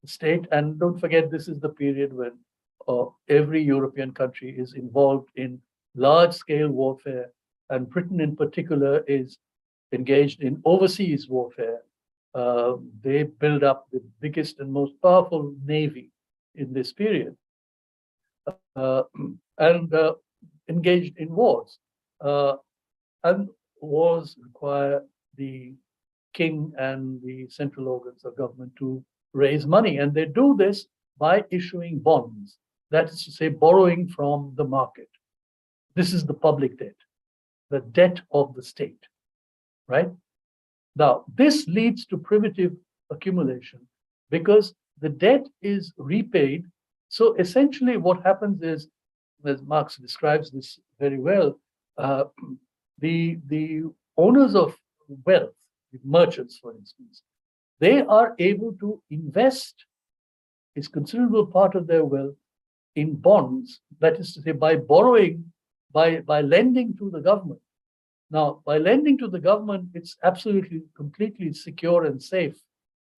A: The state, and don't forget, this is the period when every European country is involved in large-scale warfare, and Britain in particular is engaged in overseas warfare. They build up the biggest and most powerful navy in this period, and engaged in wars. And wars require the king and the central organs of government to raise money, and they do this by issuing bonds. That is to say, borrowing from the market. This is the public debt, the debt of the state, right? Now, this leads to primitive accumulation because the debt is repaid. So essentially what happens is, as Marx describes this very well, the owners of wealth, the merchants, for instance, they are able to invest a considerable part of their wealth in bonds, that is to say, by borrowing, by lending to the government. Now, by lending to the government, it's absolutely, completely secure and safe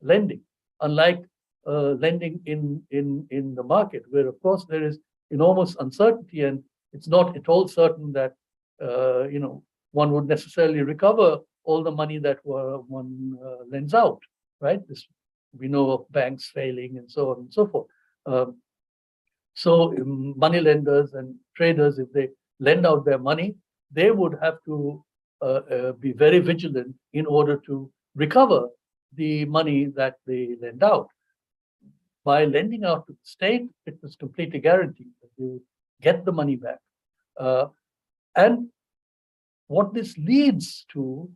A: lending, unlike lending in the market, where, of course, there is enormous uncertainty, and it's not at all certain that one would necessarily recover all the money that one lends out, right? We know of banks failing and so on and so forth. So money lenders and traders, if they lend out their money, they would have to be very vigilant in order to recover the money that they lend out. By lending out to the state, it was completely guaranteed that they would get the money back. And what this leads to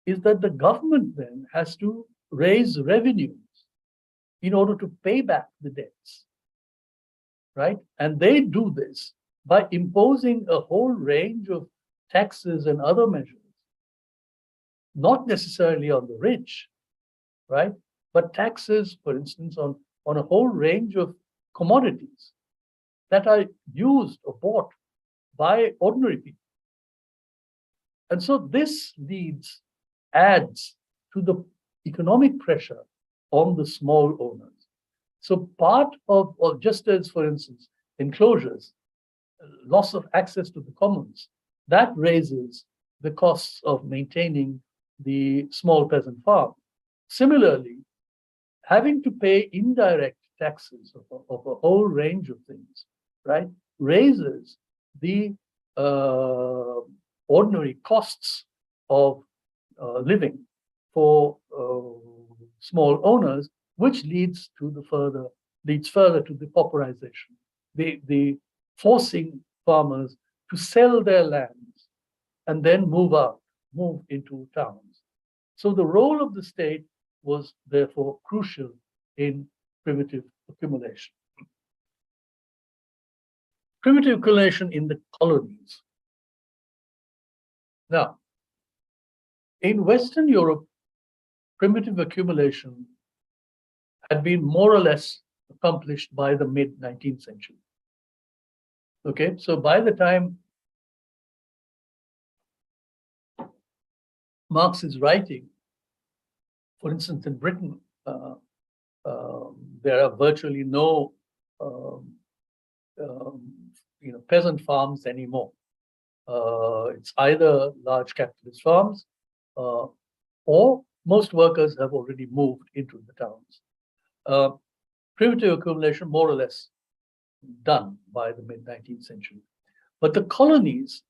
A: is that the government then has to raise revenues in order to pay back the debts, right? And they do this by imposing a whole range of taxes and other measures, not necessarily on the rich, right? But taxes, for instance, on a whole range of commodities that are used or bought by ordinary people. And so this adds to the economic pressure on the small owners. So part of just as, for instance, enclosures, loss of access to the commons, that raises the costs of maintaining the small peasant farm. Similarly, having to pay indirect taxes of a whole range of things, right, raises the ordinary costs of living for small owners, which leads further to the pauperization, the forcing farmers to sell their lands and then move into towns. So the role of the state was therefore crucial in primitive accumulation. Primitive accumulation in the colonies. Now, in Western Europe, primitive accumulation had been more or less accomplished by the mid-19th century. Okay, so by the time Marx is writing, for instance, in Britain, there are virtually no peasant farms anymore. It's either large capitalist farms or most workers have already moved into the towns. Primitive accumulation, more or less, done by the mid-19th century. But the colonies,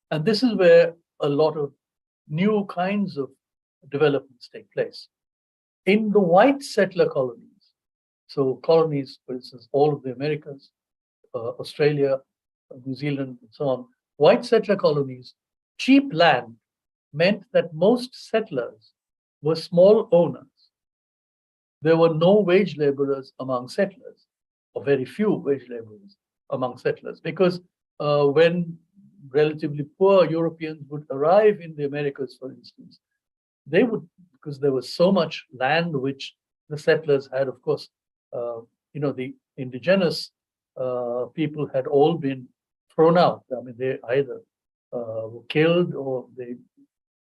A: and this is where a lot of new kinds of developments take place. In the white settler colonies, so colonies, for instance, all of the Americas, Australia, New Zealand, and so on, white settler colonies, cheap land meant that most settlers were small owners. There were no wage laborers among settlers, or very few wage laborers among settlers, because when relatively poor Europeans would arrive in the Americas, for instance, they would, because there was so much land which the settlers had, of course, the indigenous people had all been thrown out. I mean, they either were killed or they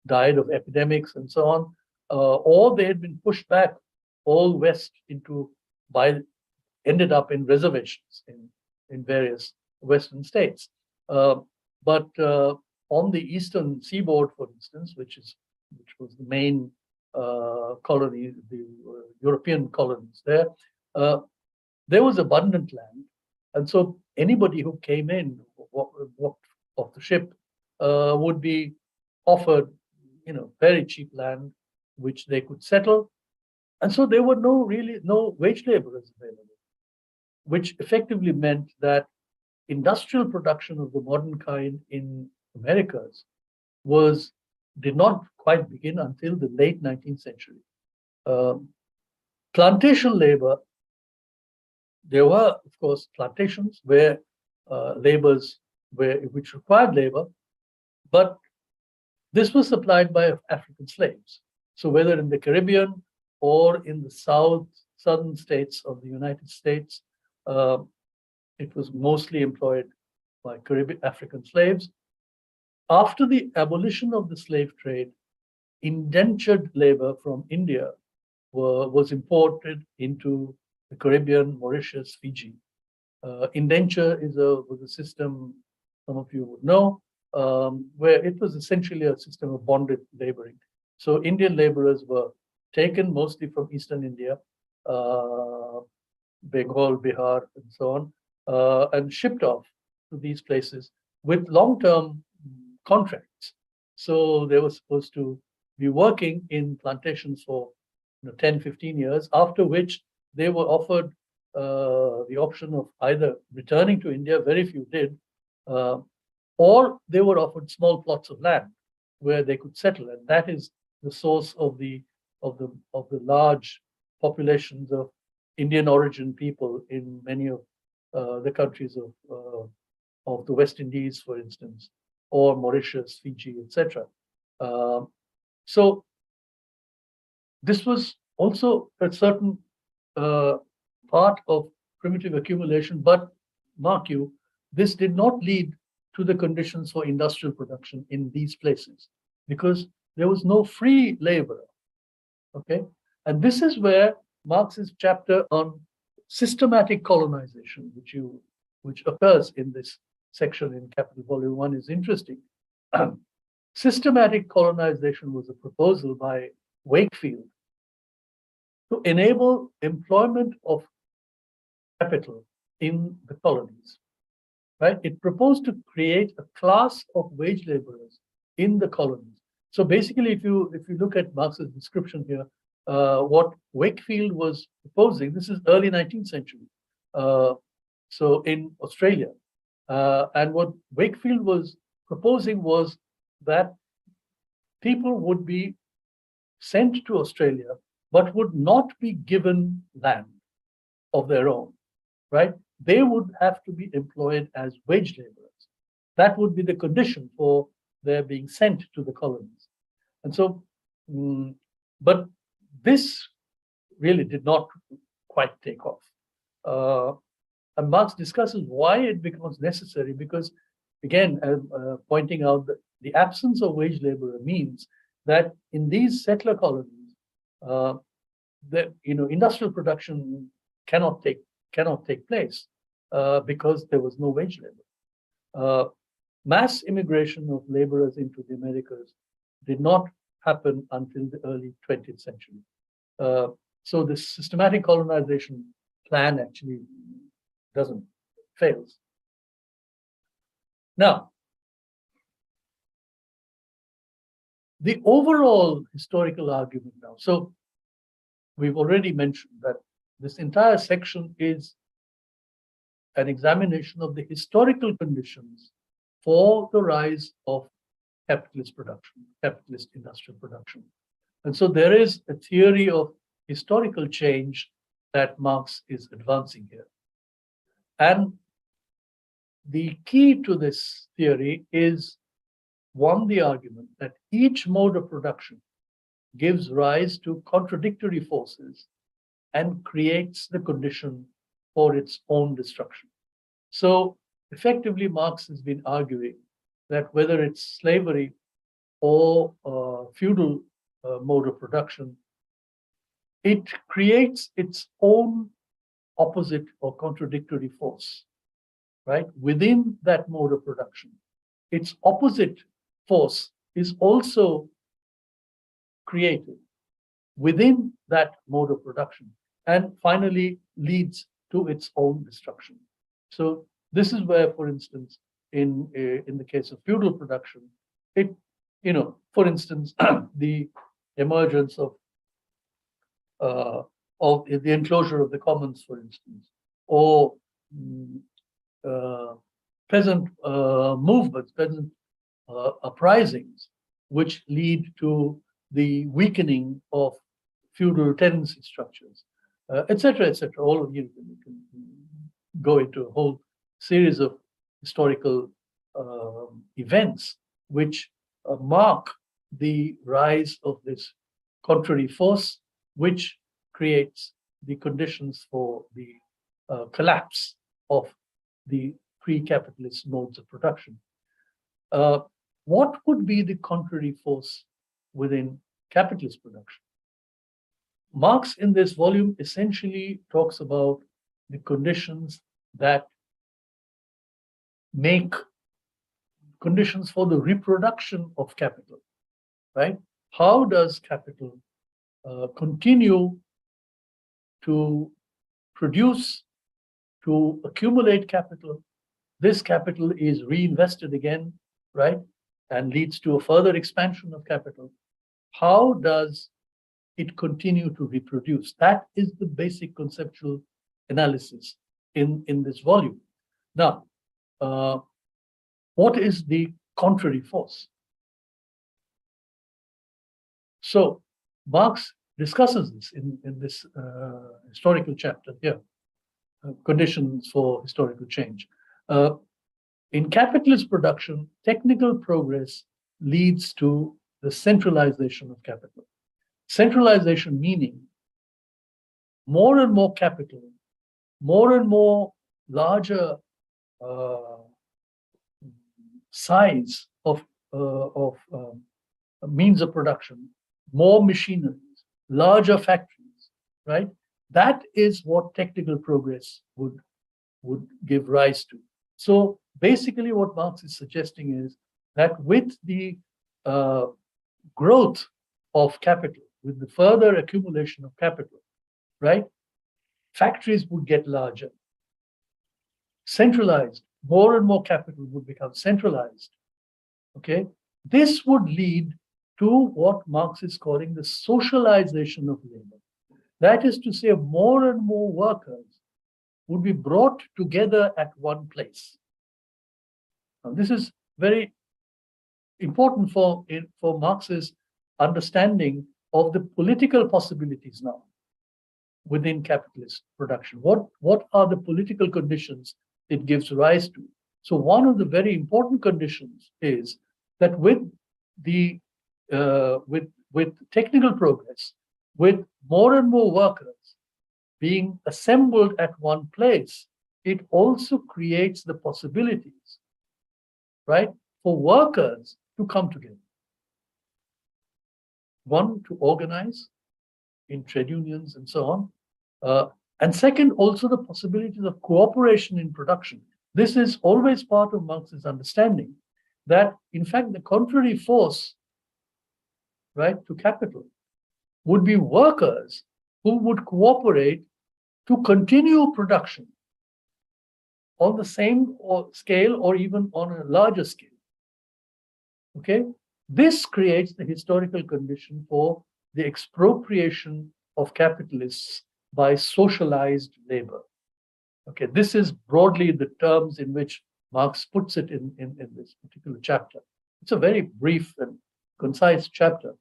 A: died of epidemics and so on, or they had been pushed back all west ended up in reservations in various Western states. But on the eastern seaboard, for instance, which was the main colony, the European colonies there was abundant land. And so anybody who came in, walked off the ship, would be offered, very cheap land, which they could settle. And so there were no wage laborers available, which effectively meant that industrial production of the modern kind in Americas did not quite begin until the late 19th century. Plantation labor, there were, of course, plantations where which required labor, but this was supplied by African slaves. So whether in the Caribbean or in the southern states of the United States, it was mostly employed by Caribbean African slaves. After the abolition of the slave trade, indentured labor from India was imported into the Caribbean, Mauritius, Fiji. Indenture was a system some of you would know, where it was essentially a system of bonded laboring. So Indian laborers were taken mostly from Eastern India, Bengal, Bihar, and so on, and shipped off to these places with long-term contracts. So they were supposed to be working in plantations for 10, 15 years, after which they were offered the option of either returning to India, very few did, or they were offered small plots of land where they could settle, and that is the source of the large populations of Indian origin people in many of the countries of the West Indies, for instance, or Mauritius, Fiji, etc. So this was also a certain part of primitive accumulation, but mark you, this did not lead to the conditions for industrial production in these places because there was no free labor. Okay, and this is where Marx's chapter on systematic colonization, which occurs in this section in Capital Volume 1, is interesting. Systematic colonization was a proposal by Wakefield to enable employment of capital in the colonies. Right? It proposed to create a class of wage laborers in the colonies. So basically, if you look at Marx's description here, what Wakefield was proposing, this is early 19th century, so in Australia, and what Wakefield was proposing was that people would be sent to Australia, but would not be given land of their own, right? They would have to be employed as wage laborers. That would be the condition for their being sent to the colonies. And so, but this really did not quite take off. And Marx discusses why it becomes necessary because, again, pointing out that the absence of wage laborer means that in these settler colonies, industrial production cannot take place because there was no wage labor. Mass immigration of laborers into the Americas did not happen until the early 20th century. So this systematic colonization plan actually fails. Now, the overall historical argument now. So we've already mentioned that this entire section is an examination of the historical conditions for the rise of capitalist production, capitalist industrial production. And so there is a theory of historical change that Marx is advancing here. And the key to this theory is, one, the argument that each mode of production gives rise to contradictory forces and creates the condition for its own destruction. So effectively, Marx has been arguing that whether it's slavery or feudal mode of production, it creates its own opposite or contradictory force, right? Within that mode of production, its opposite force is also created within that mode of production and finally leads to its own destruction. So this is where, for instance, in the case of feudal production, for instance, the emergence of the enclosure of the commons, for instance, or peasant movements, peasant uprisings, which lead to the weakening of feudal tenancy structures, etc., etc. All of you can go into a whole series of historical events which mark the rise of this contrary force, which creates the conditions for the collapse of the pre-capitalist modes of production. What would be the contrary force within capitalist production? Marx in this volume essentially talks about the conditions that make conditions for the reproduction of capital, right? How does capital continue to produce, to accumulate capital? This capital is reinvested again, right? And leads to a further expansion of capital. How does it continue to reproduce? That is the basic conceptual analysis in this volume. Now, what is the contrary force? So Marx discusses this in this historical chapter here, conditions for historical change. In capitalist production, technical progress leads to the centralization of capital. Centralization meaning more and more capital, more and more larger size of means of production, more machineries, larger factories, right? That is what technical progress would give rise to. So basically what Marx is suggesting is that with the growth of capital, with the further accumulation of capital, right, factories would get larger, centralized, more and more capital would become centralized, okay? This would lead to what Marx is calling the socialization of labor. That is to say, more and more workers would be brought together at one place. Now, this is very important for Marx's understanding of the political possibilities now within capitalist production. What are the political conditions it gives rise to? So one of the very important conditions is that with the with technical progress, with more and more workers being assembled at one place, it also creates the possibilities, right, for workers to come together. One, to organize in trade unions and so on. And second, also the possibilities of cooperation in production. This is always part of Marx's understanding that, in fact, the contrary force, right, to capital would be workers who would cooperate to continue production on the same scale or even on a larger scale. Okay? This creates the historical condition for the expropriation of capitalists by socialized labor. Okay, this is broadly the terms in which Marx puts it in this particular chapter. It's a very brief and concise chapter,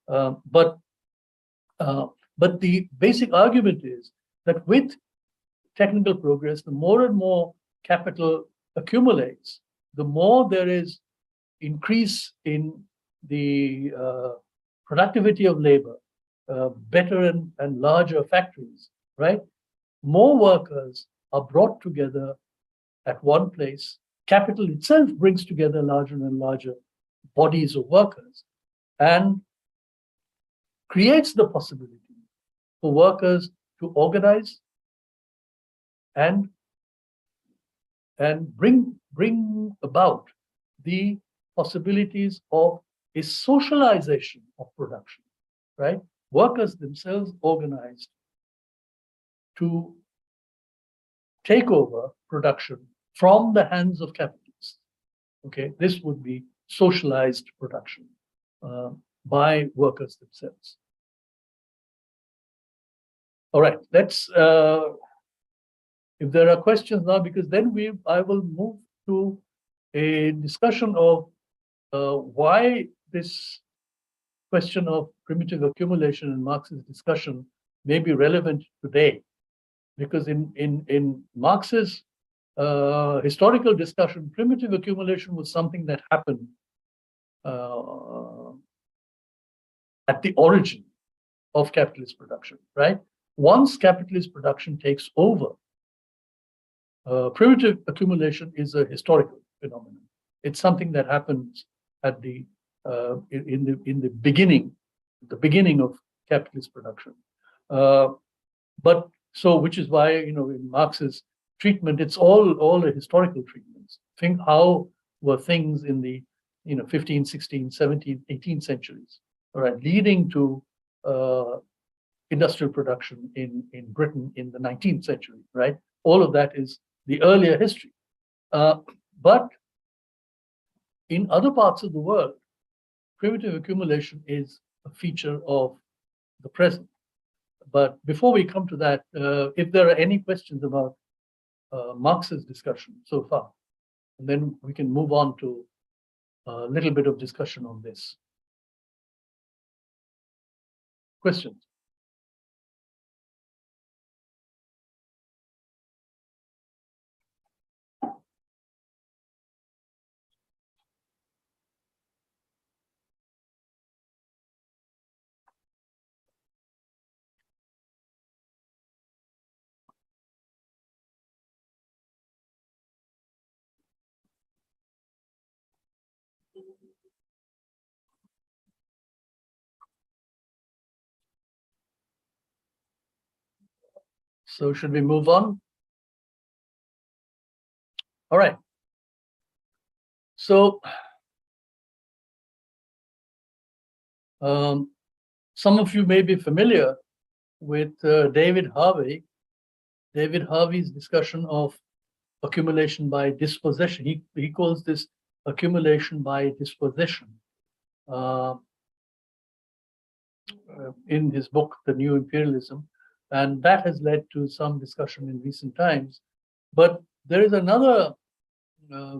A: but the basic argument is that with technical progress, the more and more capital accumulates, the more there is increase in the productivity of labor, better and larger factories, right? More workers are brought together at one place. Capital itself brings together larger and larger bodies of workers and creates the possibility for workers to organize and bring about the possibilities of a socialization of production, right? Workers themselves organized to take over production from the hands of capitalists. Okay, this would be socialized production by workers themselves. All right, let's, if there are questions now, because then I will move to a discussion of why this question of primitive accumulation in Marx's discussion may be relevant today, because in Marx's historical discussion, primitive accumulation was something that happened at the origin of capitalist production, right? Once capitalist production takes over, primitive accumulation is a historical phenomenon. It's something that happens at the in the beginning of capitalist production. But so, which is why, you know, in Marx's treatment, it's all a historical treatments. Think how were things in the 15th, 16th, 17th, 18th centuries, all right, leading to industrial production in Britain in the 19th century, right? All of that is the earlier history. But in other parts of the world, primitive accumulation is a feature of the present. But before we come to that, if there are any questions about Marx's discussion so far, and then we can move on to a little bit of discussion on this. Questions? So should we move on? All right. So some of you may be familiar with David Harvey's discussion of accumulation by dispossession. He calls this accumulation by dispossession in his book, The New Imperialism. And that has led to some discussion in recent times. But there is another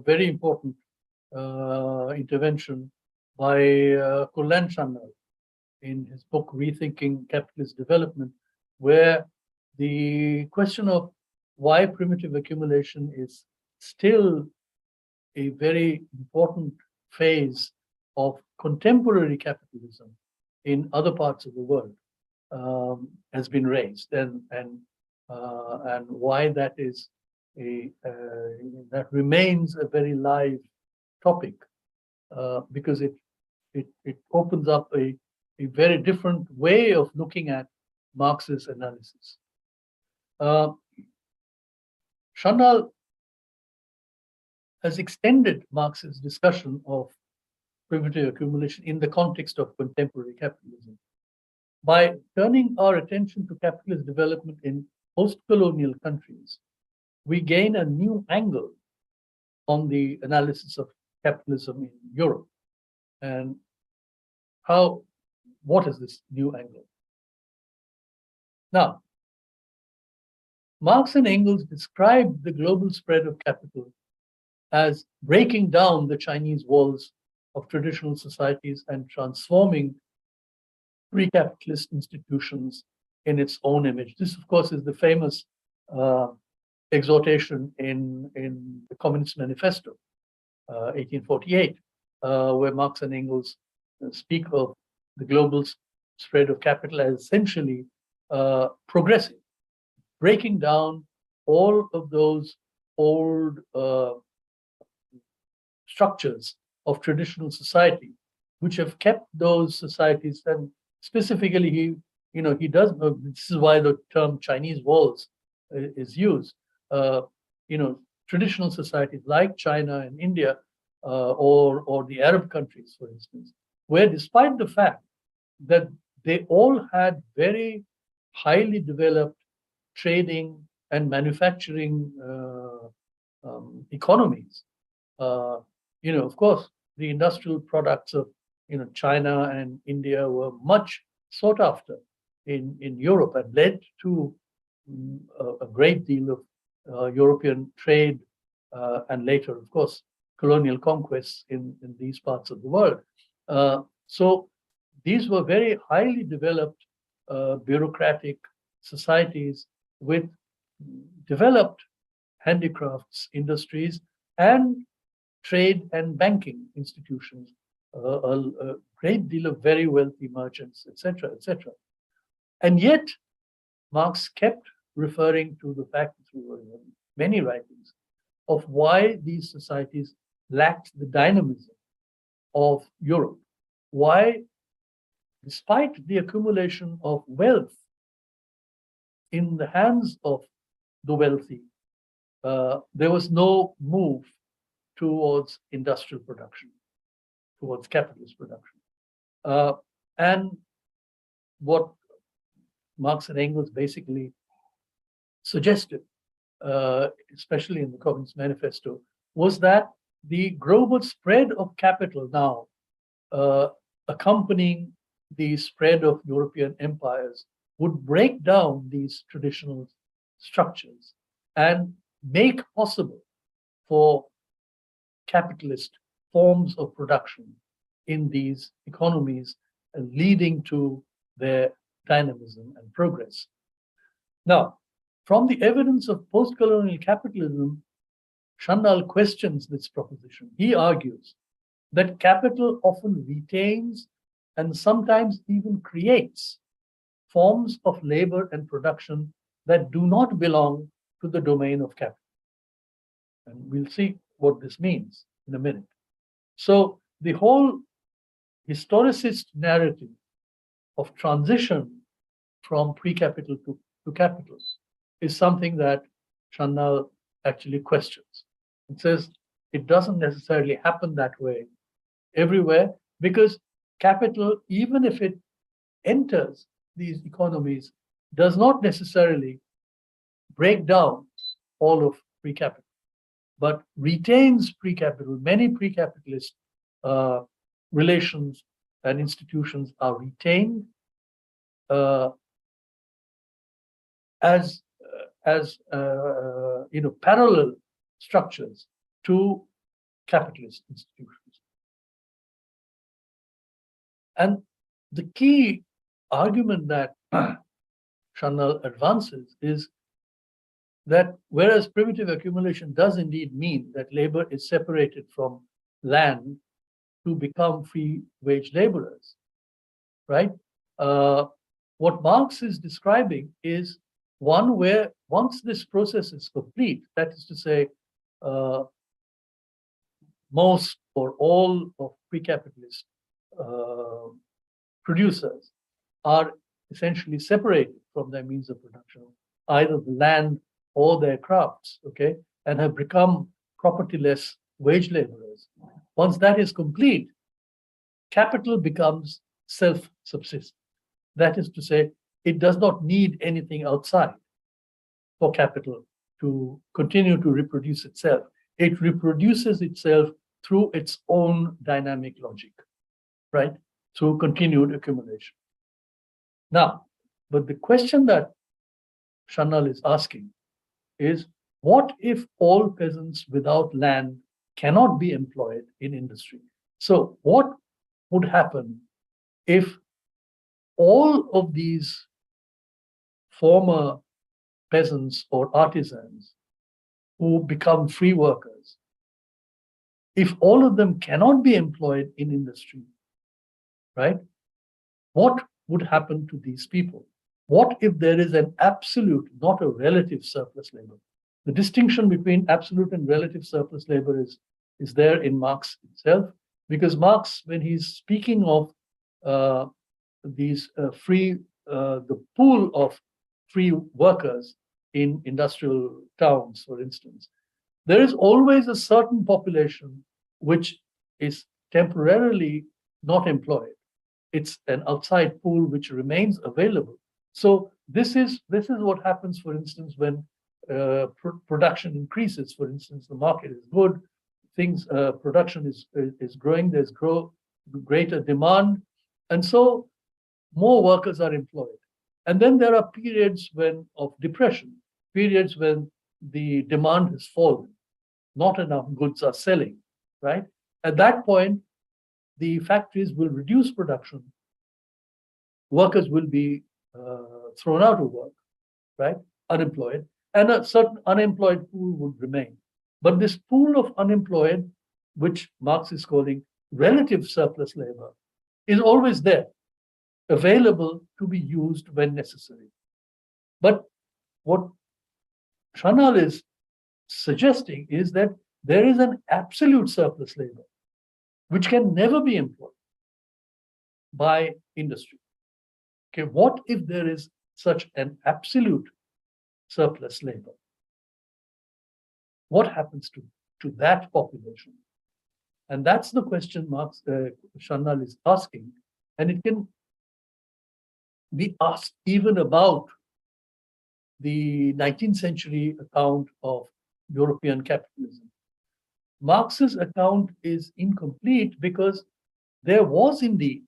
A: very important intervention by Karl in his book, Rethinking Capitalist Development, where the question of why primitive accumulation is still a very important phase of contemporary capitalism in other parts of the world has been raised, and why that is that remains a very live topic, because it opens up a very different way of looking at Marx's analysis. Shandal has extended Marx's discussion of primitive accumulation in the context of contemporary capitalism by turning our attention to capitalist development in post-colonial countries. We gain a new angle on the analysis of capitalism in Europe. And what is this new angle? Now, Marx and Engels described the global spread of capital as breaking down the Chinese walls of traditional societies and transforming pre-capitalist institutions in its own image. This, of course, is the famous exhortation in the Communist Manifesto, 1848, where Marx and Engels speak of the global spread of capital as essentially progressive, breaking down all of those old structures of traditional society, which have kept those societies. And specifically, he does. This is why the term Chinese walls is used. Traditional societies like China and India, or the Arab countries, for instance, where despite the fact that they all had very highly developed trading and manufacturing economies, of course, the industrial products of China and India were much sought after in Europe and led to a great deal of European trade and later, of course, colonial conquests in these parts of the world. So these were very highly developed bureaucratic societies with developed handicrafts industries and trade and banking institutions, a great deal of very wealthy merchants, etc., etc. And yet, Marx kept referring to the fact through many writings of why these societies lacked the dynamism of Europe. Why, despite the accumulation of wealth in the hands of the wealthy, there was no move towards industrial production, towards capitalist production. And what Marx and Engels basically suggested, especially in the Communist Manifesto, was that the global spread of capital now, accompanying the spread of European empires, would break down these traditional structures and make possible for capitalist forms of production in these economies, leading to their dynamism and progress. Now, from the evidence of post-colonial capitalism, Shandal questions this proposition. He argues that capital often retains and sometimes even creates forms of labor and production that do not belong to the domain of capital. And we'll see what this means in a minute. So the whole historicist narrative of transition from pre-capital to capital is something that Shandal actually questions. It says it doesn't necessarily happen that way everywhere, because capital, even if it enters these economies, does not necessarily break down all of pre-capital, but retains pre-capital. Many pre-capitalist relations and institutions are retained as parallel structures to capitalist institutions. And the key argument that Shandal advances is that whereas primitive accumulation does indeed mean that labor is separated from land to become free wage laborers, right? What Marx is describing is one where once this process is complete, that is to say, most or all of pre-capitalist producers are essentially separated from their means of production, either the land or their crafts, okay, and have become propertyless wage laborers. Once that is complete, capital becomes self-subsistent. That is to say, it does not need anything outside for capital to continue to reproduce itself. It reproduces itself through its own dynamic logic, right? Through continued accumulation. Now, but the question that Shandal is asking is, what if all peasants without land cannot be employed in industry? So what would happen if all of these former peasants or artisans who become free workers, if all of them cannot be employed in industry, right? What would happen to these people? What if there is an absolute, not a relative surplus labor? The distinction between absolute and relative surplus labor is there in Marx itself, because Marx, when he's speaking of the pool of free workers in industrial towns, for instance, there is always a certain population which is temporarily not employed. It's an outside pool which remains available. So this is what happens, for instance, when production increases. For instance, the market is good, production is growing, there's greater demand, and so more workers are employed. And then there are periods of depression, periods when the demand has fallen, not enough goods are selling, right? At that point, the factories will reduce production workers will be thrown out of work, right? Unemployed, and a certain unemployed pool would remain. But this pool of unemployed, which Marx is calling relative surplus labor, is always there, available to be used when necessary. But what Chanal is suggesting is that there is an absolute surplus labor, which can never be employed by industry. Okay, what if there is such an absolute surplus labor? What happens to that population? And that's the question Chanal is asking, and it can be asked even about the 19th century account of European capitalism. Marx's account is incomplete because there was indeed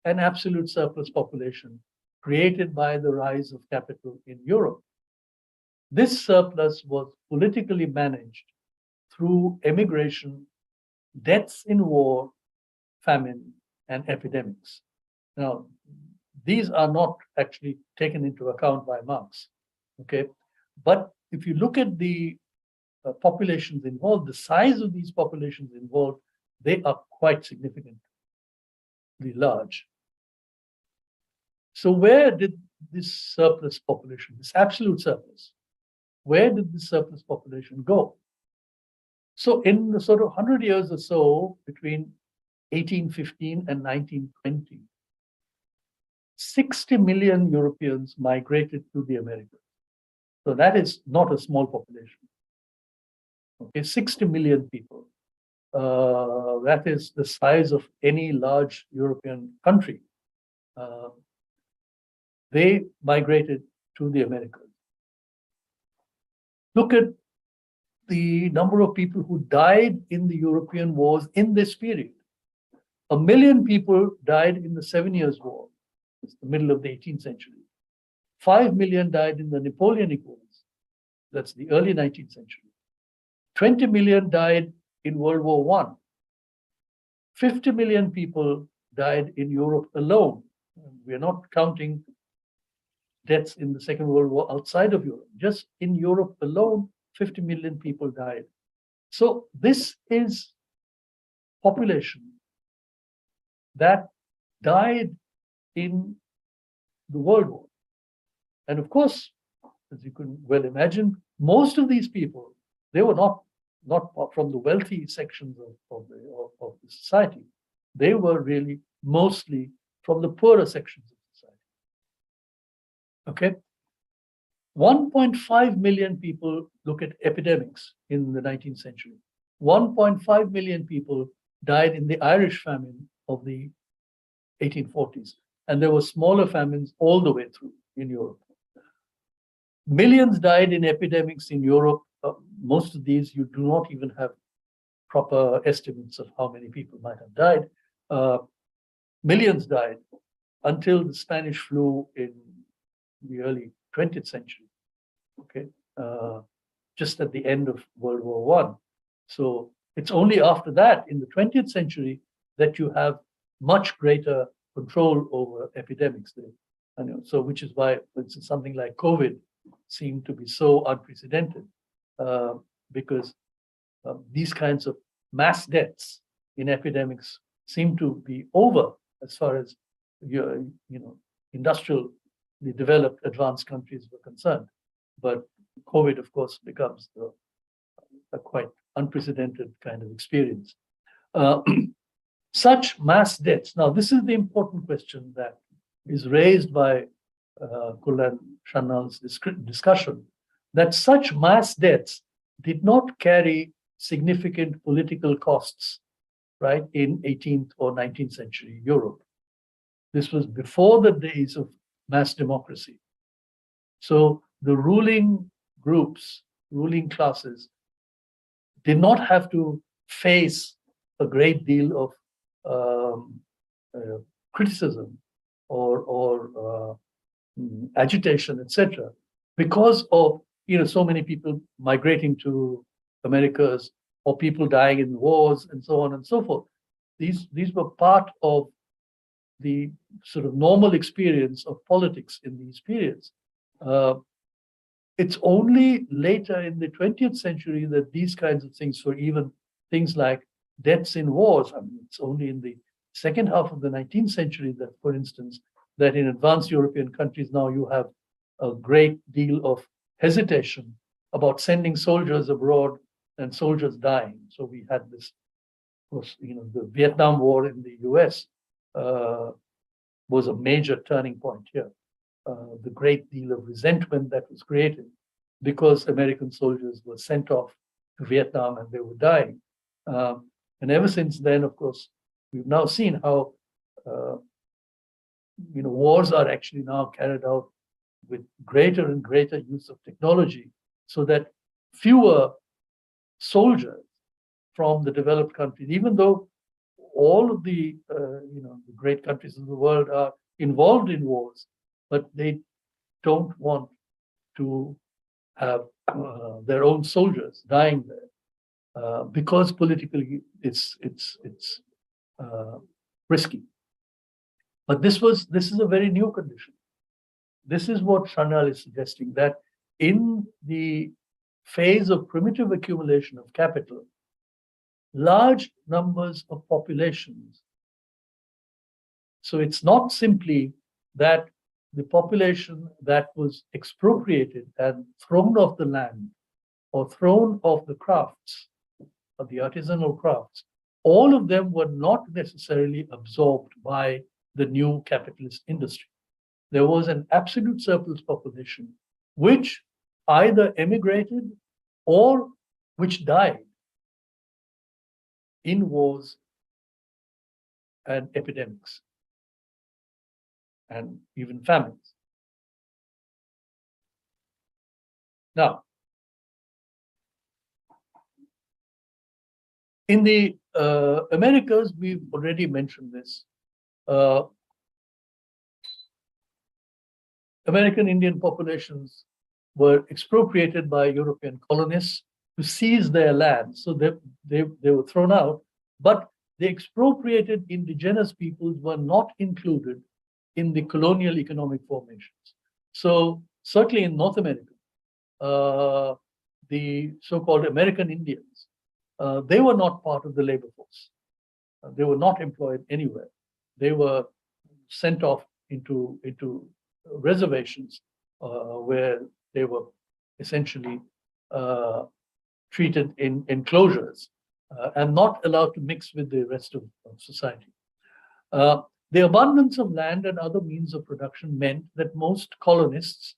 A: an absolute surplus population created by the rise of capital in Europe. This surplus was politically managed through emigration, deaths in war, famine, and epidemics. Now, these are not actually taken into account by Marx, okay? But if you look at the populations involved, the size of these populations involved, they are quite significantly large. So where did this surplus population, this absolute surplus, where did this surplus population go? So in the sort of 100 years or so between 1815 and 1920, 60 million Europeans migrated to the Americas. So that is not a small population. Okay, 60 million people. That is the size of any large European country. They migrated to the Americas. Look at the number of people who died in the European wars in this period. 1 million people died in the 7 Years' War. It's the middle of the 18th century. 5 million died in the Napoleonic Wars. That's the early 19th century. 20 million died in World War I. 50 million people died in Europe alone. We're not counting deaths in the Second World War outside of Europe. Just in Europe alone, 50 million people died. So this is population that died in the World War. And of course, as you can well imagine, most of these people, they were not from the wealthy sections of the society. They were really mostly from the poorer sections of society. Okay? 1.5 million people look at epidemics in the 19th century. 1.5 million people died in the Irish famine of the 1840s. And there were smaller famines all the way through in Europe. Millions died in epidemics in Europe. Most of these, you do not even have proper estimates of how many people might have died. Millions died until the Spanish flu in the early 20th century, okay, just at the end of World War I. So it's only after that, in the 20th century, that you have much greater control over epidemics there. So which is why, for instance, something like COVID seemed to be so unprecedented, because these kinds of mass deaths in epidemics seem to be over as far as industrially developed advanced countries were concerned. But COVID, of course, becomes a quite unprecedented kind of experience. Such mass deaths. Now, this is the important question that is raised by Kullan Chanal's discussion, that such mass deaths did not carry significant political costs, right, in 18th or 19th century Europe. This was before the days of mass democracy. So the ruling groups, ruling classes, did not have to face a great deal of criticism or agitation, etc., because of so many people migrating to Americas or people dying in wars and so on and so forth. These were part of the sort of normal experience of politics in these periods. It's only later in the 20th century that these kinds of things, for even things like deaths in wars, I mean, it's only in the second half of the 19th century that, for instance, that in advanced European countries now you have a great deal of hesitation about sending soldiers abroad and soldiers dying. So we had this, of course, the Vietnam War in the US was a major turning point here. The great deal of resentment that was created because American soldiers were sent off to Vietnam and they were dying. And ever since then, of course, we've now seen how wars are actually now carried out with greater and greater use of technology, so that fewer soldiers from the developed countries, even though all of the the great countries of the world are involved in wars, but they don't want to have their own soldiers dying there because politically it's risky. But this is a very new condition. This is what Sanyal is suggesting, that in the phase of primitive accumulation of capital, large numbers of populations. So it's not simply that the population that was expropriated and thrown off the land or thrown off the crafts, or the artisanal crafts, all of them were not necessarily absorbed by the new capitalist industry. There was an absolute surplus population which either emigrated or which died in wars and epidemics and even famines. Now, in the Americas, we've already mentioned this. American Indian populations were expropriated by European colonists to seize their land. So they were thrown out, but the expropriated indigenous peoples were not included in the colonial economic formations. So certainly in North America, the so-called American Indians, they were not part of the labor force. They were not employed anywhere. They were sent off into reservations where they were essentially treated in enclosures and not allowed to mix with the rest of society. The abundance of land and other means of production meant that most colonists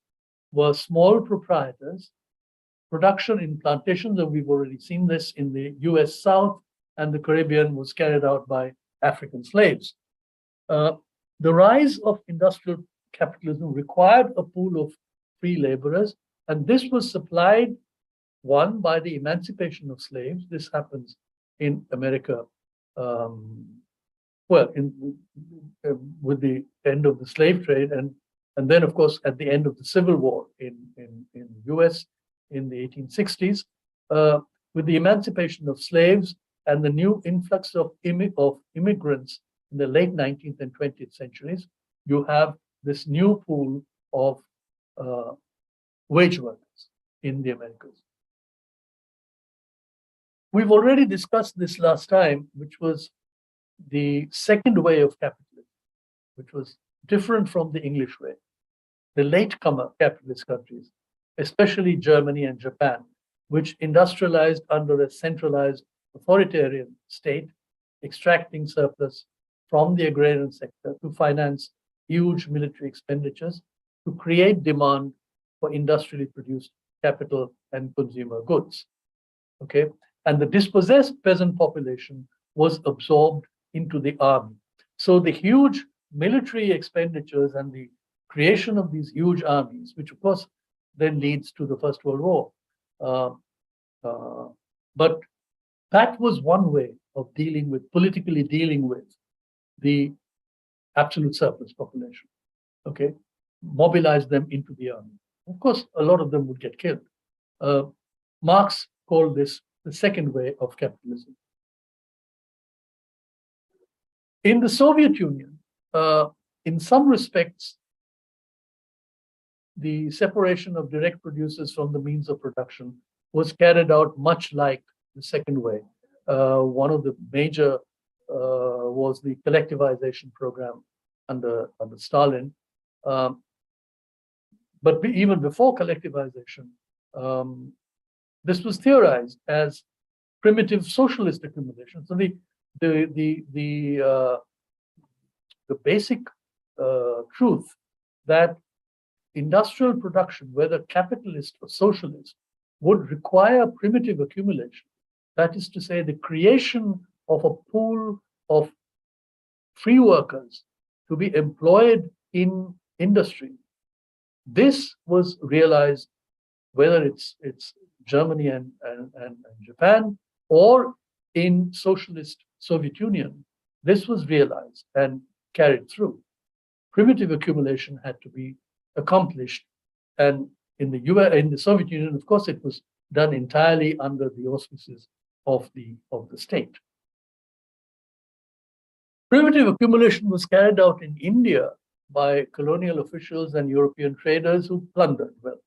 A: were small proprietors. Production in plantations, and we've already seen this in the US South and the Caribbean, was carried out by African slaves. The rise of industrial capitalism required a pool of free laborers, and this was supplied, one, by the emancipation of slaves. This happens in America, with the end of the slave trade, and then, of course, at the end of the Civil War in the US in the 1860s, with the emancipation of slaves and the new influx of immigrants in the late 19th and 20th centuries, you have this new pool of wage workers in the Americas. We've already discussed this last time, which was the second way of capitalism, which was different from the English way. The latecomer capitalist countries, especially Germany and Japan, which industrialized under a centralized authoritarian state, extracting surplus from the agrarian sector to finance huge military expenditures to create demand for industrially produced capital and consumer goods. Okay, and the dispossessed peasant population was absorbed into the army. So the huge military expenditures and the creation of these huge armies, which of course then leads to the First World War. But that was one way of politically dealing with the absolute surplus population. Okay, mobilize them into the army. Of course, a lot of them would get killed. Marx called this the second way of capitalism. In the Soviet Union, in some respects, the separation of direct producers from the means of production was carried out much like the second way. One of the major was the collectivization program under Stalin. But even before collectivization, this was theorized as primitive socialist accumulation. So the basic truth that industrial production, whether capitalist or socialist, would require primitive accumulation. That is to say, the creation of a pool of free workers to be employed in industry. This was realized, whether it's Germany and Japan or in socialist Soviet Union, this was realized and carried through. Primitive accumulation had to be accomplished, and in the Soviet Union, of course, it was done entirely under the auspices of the state. Primitive accumulation was carried out in India by colonial officials and European traders who plundered wealth.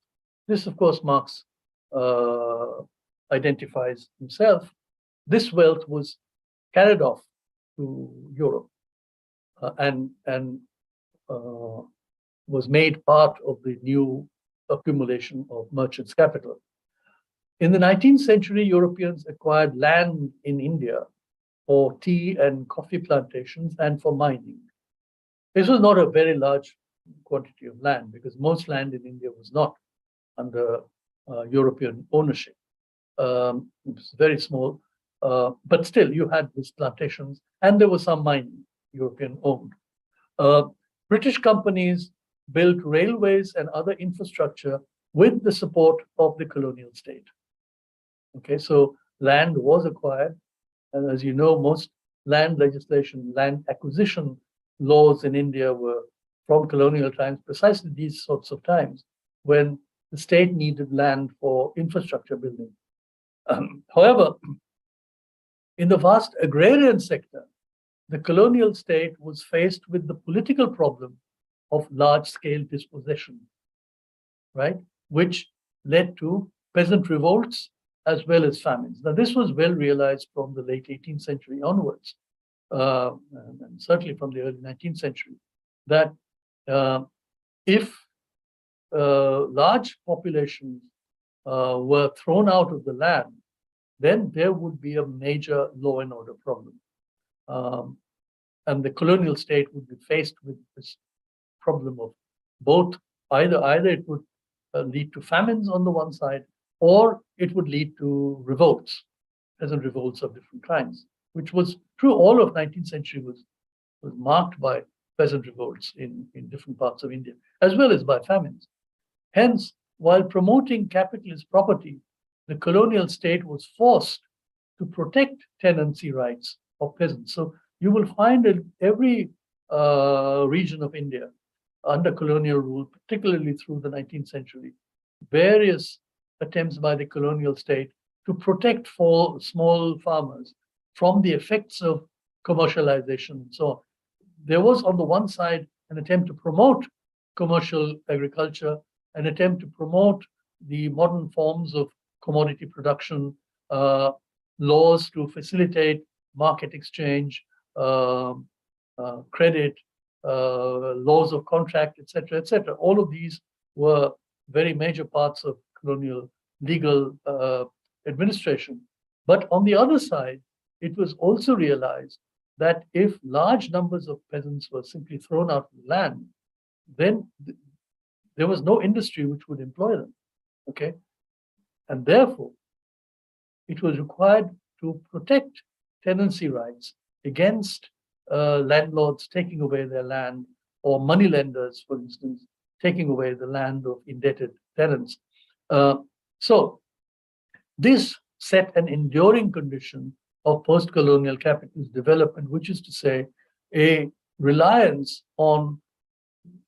A: This, of course, Marx identifies himself. This wealth was carried off to Europe and was made part of the new accumulation of merchants' capital. In the 19th century, Europeans acquired land in India for tea and coffee plantations and for mining. This was not a very large quantity of land because most land in India was not under European ownership. It was very small, but still you had these plantations and there was some mining, European owned. British companies built railways and other infrastructure with the support of the colonial state. Okay, so land was acquired. And as you know, most land legislation, land acquisition laws in India were from colonial times, precisely these sorts of times when the state needed land for infrastructure building. However, in the vast agrarian sector, the colonial state was faced with the political problem of large-scale dispossession, right? Which led to peasant revolts as well as famines. Now, this was well realized from the late 18th century onwards, and certainly from the early 19th century, that if large populations were thrown out of the land, then there would be a major law and order problem. And the colonial state would be faced with this problem of both, either it would lead to famines on the one side, or it would lead to revolts, peasant revolts of different kinds, which was true. All of 19th century was marked by peasant revolts in different parts of India, as well as by famines. Hence, while promoting capitalist property, the colonial state was forced to protect tenancy rights of peasants. So you will find in every region of India under colonial rule, particularly through the 19th century, various attempts by the colonial state to protect small farmers from the effects of commercialization and so on. There was, on the one side, an attempt to promote commercial agriculture, an attempt to promote the modern forms of commodity production, laws to facilitate market exchange, credit, laws of contract, etc., etc. All of these were very major parts of colonial legal administration. But on the other side, it was also realized that if large numbers of peasants were simply thrown out of the land, then there was no industry which would employ them. Okay, and therefore, it was required to protect tenancy rights against landlords taking away their land, or moneylenders, for instance, taking away the land of indebted tenants. So this set an enduring condition of post-colonial capitalist development, which is to say, a reliance on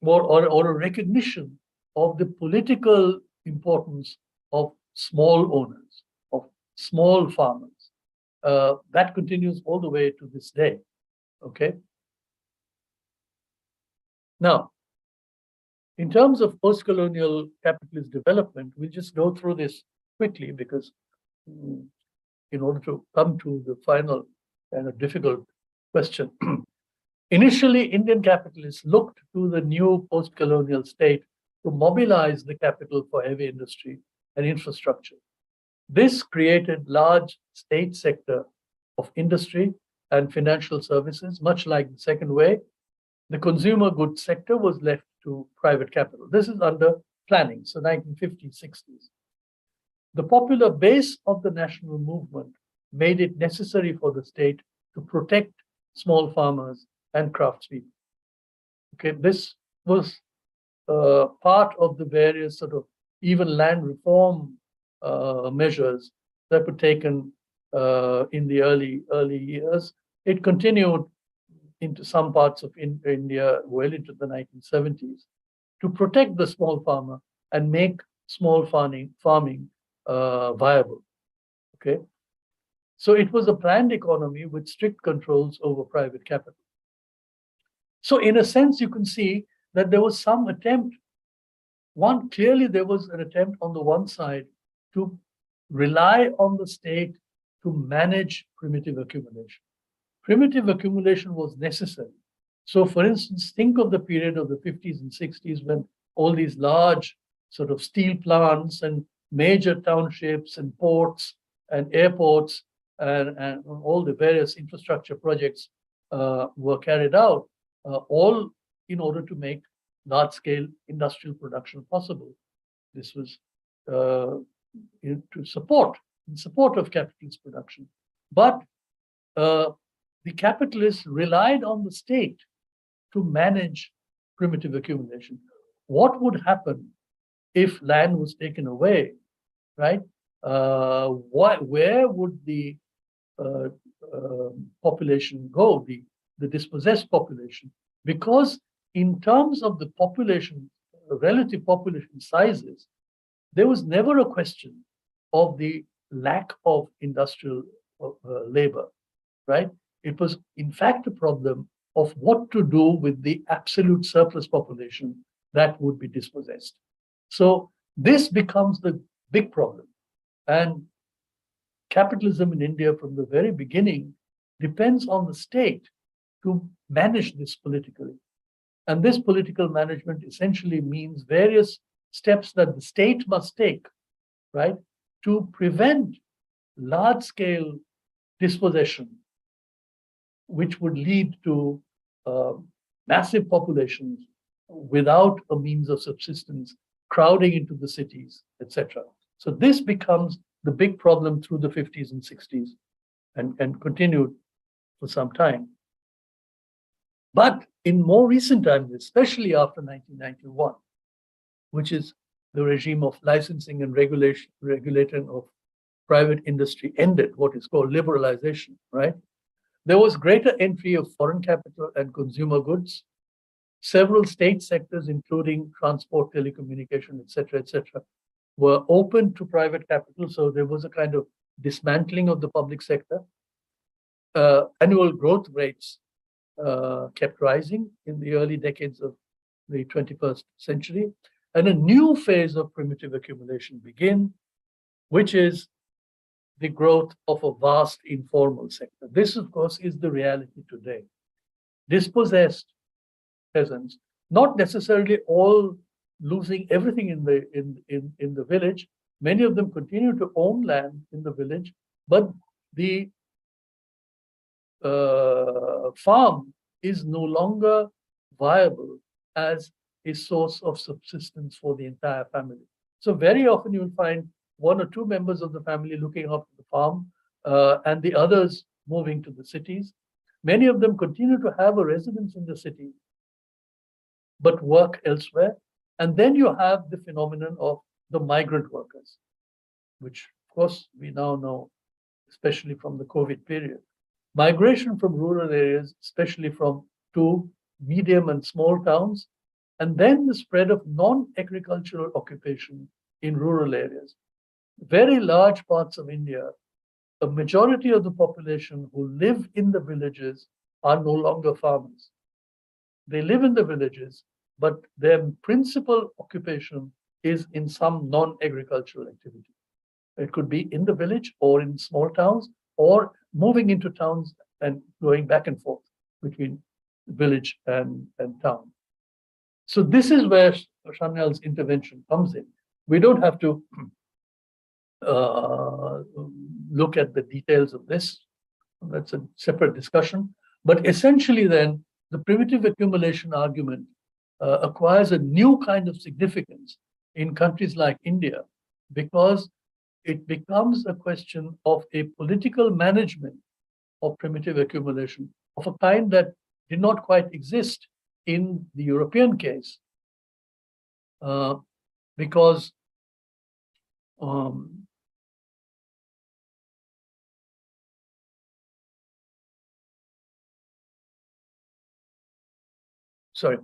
A: or a recognition of the political importance of small owners, of small farmers. That continues all the way to this day. Okay. Now, in terms of post-colonial capitalist development, we'll just go through this quickly because in order to come to the final kind of difficult question. Initially, Indian capitalists looked to the new post-colonial state to mobilize the capital for heavy industry and infrastructure. This created large state sector of industry and financial services, much like the second wave. The consumer goods sector was left to private capital. This is under planning, so 1950s, 60s. The popular base of the national movement made it necessary for the state to protect small farmers and craftspeople. Okay, this was part of the various sort of even land reform measures that were taken in the early years. It continued into some parts of India well into the 1970s to protect the small farmer and make small farming viable. Okay, so it was a planned economy with strict controls over private capital. So in a sense, you can see that there was some attempt. Clearly there was an attempt on the one side to rely on the state to manage primitive accumulation. Primitive accumulation was necessary. So for instance, think of the period of the 50s and 60s when all these large sort of steel plants and major townships and ports and airports and all the various infrastructure projects were carried out, all in order to make large-scale industrial production possible. This was in support of capitalist production. But the capitalists relied on the state to manage primitive accumulation. What would happen if land was taken away, right? Where would the population go, the dispossessed population? Because in terms of the population, relative population sizes, there was never a question of the lack of industrial labor, right? It was, in fact, a problem of what to do with the absolute surplus population that would be dispossessed. So this becomes the big problem. And capitalism in India from the very beginning depends on the state to manage this politically. And this political management essentially means various steps that the state must take, right, to prevent large-scale dispossession, which would lead to massive populations without a means of subsistence, crowding into the cities, etc. So this becomes the big problem through the 50s and 60s and continued for some time. But in more recent times, especially after 1991, which is the regime of licensing and regulating of private industry ended, what is called liberalization, right? There was greater entry of foreign capital and consumer goods. Several state sectors, including transport, telecommunication, etc., were open to private capital. So there was a kind of dismantling of the public sector. Annual growth rates kept rising in the early decades of the 21st century. And a new phase of primitive accumulation began, which is the growth of a vast informal sector. This, of course, is the reality today. Dispossessed peasants, not necessarily all losing everything in the village. Many of them continue to own land in the village, but the farm is no longer viable as a source of subsistence for the entire family. So very often you'll find one or two members of the family looking after the farm and the others moving to the cities. Many of them continue to have a residence in the city, but work elsewhere. And then you have the phenomenon of the migrant workers, which of course we now know, especially from the COVID period. Migration from rural areas, especially to medium and small towns, and then the spread of non-agricultural occupation in rural areas. Very large parts of India, a majority of the population who live in the villages are no longer farmers. They live in the villages, but their principal occupation is in some non-agricultural activity. It could be in the village or in small towns or moving into towns and going back and forth between village and town. So this is where Chanel's intervention comes in. We don't have to look at the details of this. That's a separate discussion. But essentially then, the primitive accumulation argument acquires a new kind of significance in countries like India because it becomes a question of a political management of primitive accumulation of a kind that did not quite exist in the European case because sorry.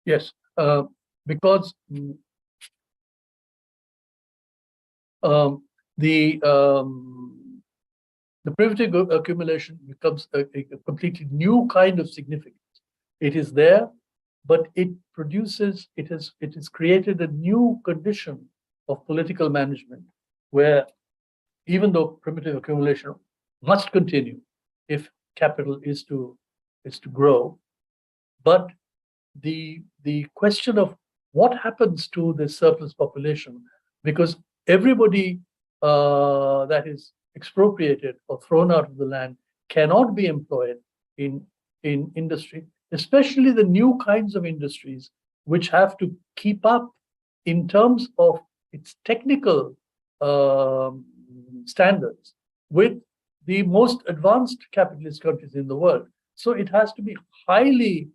A: Yes, because the primitive accumulation becomes a completely new kind of significance. It is there, but it produces, it has created a new condition of political management where even though primitive accumulation must continue if capital is to grow, but the question of what happens to the surplus population, because everybody that is expropriated or thrown out of the land cannot be employed in industry, especially the new kinds of industries which have to keep up in terms of its technical standards with the most advanced capitalist countries in the world. So it has to be highly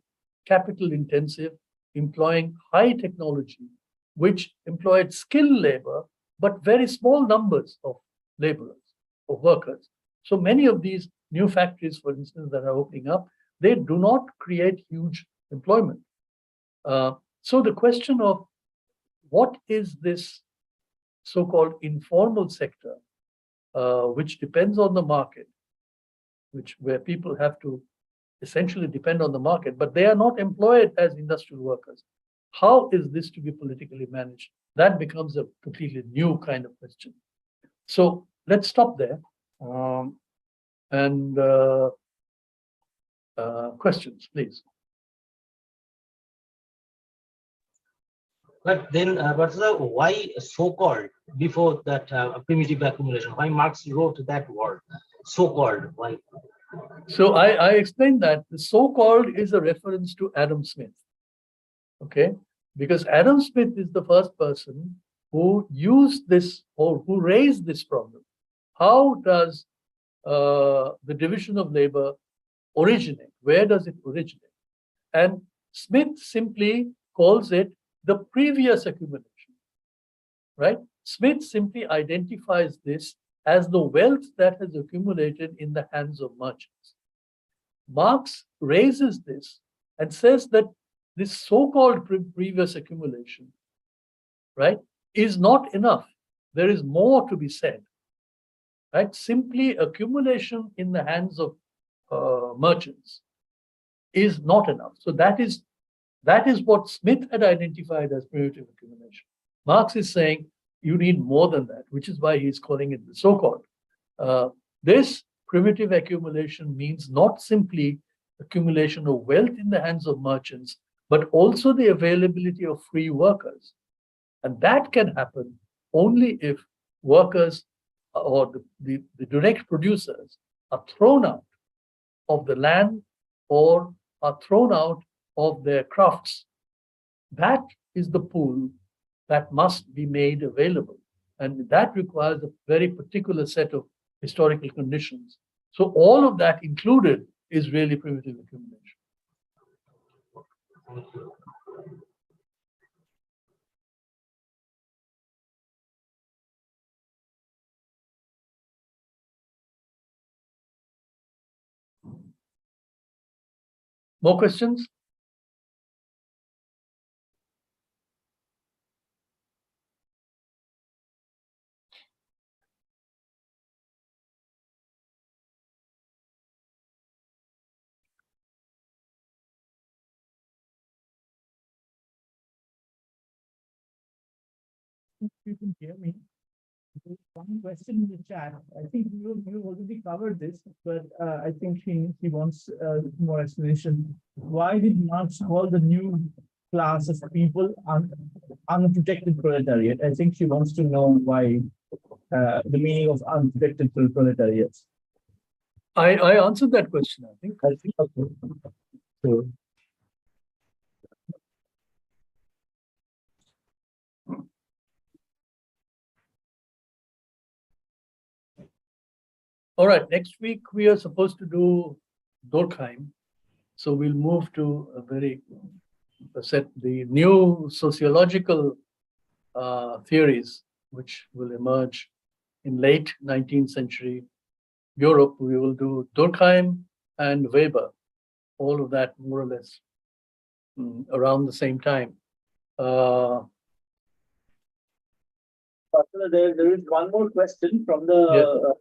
A: capital intensive, employing high technology, which employed skilled labor, but very small numbers of laborers, of workers. So many of these new factories, for instance, that are opening up, they do not create huge employment. So the question of what is this so-called informal sector, which depends on the market, where people have to essentially depend on the market, but they are not employed as industrial workers. How is this to be politically managed? That becomes a completely new kind of question. So let's stop there. Questions, please.
B: But then, why so-called before that primitive accumulation? Why Marx wrote that word, so-called? Why?
A: So I explained that the so-called is a reference to Adam Smith. Okay, because Adam Smith is the first person who used this or who raised this problem. How does the division of labor originate? Where does it originate? And Smith simply calls it the previous accumulation, right? Smith simply identifies this as the wealth that has accumulated in the hands of merchants. Marx raises this and says that this so-called previous accumulation, right, is not enough. There is more to be said, right? Simply accumulation in the hands of merchants is not enough. So that is what Smith had identified as primitive accumulation. Marx is saying you need more than that, which is why he's calling it the so-called. This primitive accumulation means not simply accumulation of wealth in the hands of merchants, but also the availability of free workers. And that can happen only if workers or the direct producers are thrown out of the land or are thrown out of their crafts. That is the pool that must be made available. And that requires a very particular set of historical conditions. So all of that included is really primitive accumulation.
B: Thank you.
A: More questions?
D: You can hear me. There's one question in the chat. I think you already covered this, but I think he wants more explanation. Why did Marx call the new class of people unprotected proletariat? I think she wants to know why the meaning of unprotected proletariat.
A: I answered that question, I think.
D: Okay. So,
A: All right, next week we are supposed to do Durkheim. So we'll move to the new sociological theories which will emerge in late 19th century Europe. We will do Durkheim and Weber, all of that more or less around the same time.
D: there is one more question from the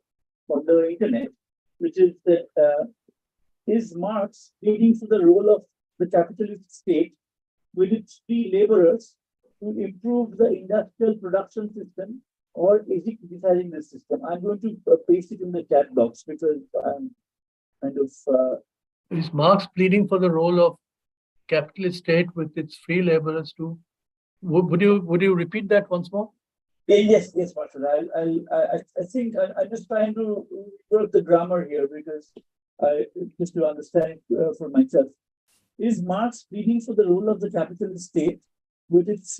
D: internet, which is that is Marx leading to the role of the capitalist state with its free laborers to improve the industrial production system, or is he criticizing the system? I'm going to paste it in the chat box because I'm kind of.
A: Is Marx pleading for the role of capitalist state with its free laborers too? Would you repeat that once more?
D: Yes, Marshall. I think I'm just trying to work the grammar here because just to understand for myself. Is Marx pleading for the role of the capitalist state with its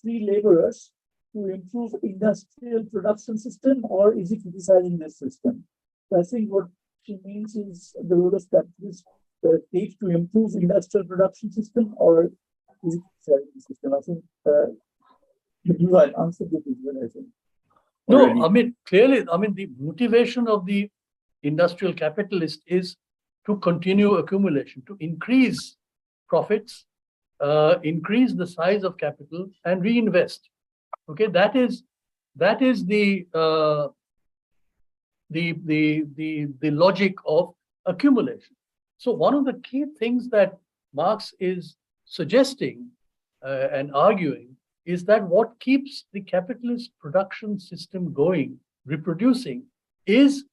D: free laborers to improve industrial production system, or is he criticizing this system? So I think what she means is the role of capitalist state to improve industrial production system, or is he criticizing the system? I think you had answered it as well, I think.
A: No, I mean, clearly, the motivation of the industrial capitalist is to continue accumulation, to increase profits, increase the size of capital, and reinvest. Okay, that is the logic of accumulation. So one of the key things that Marx is suggesting and arguing is that what keeps the capitalist production system going, reproducing, is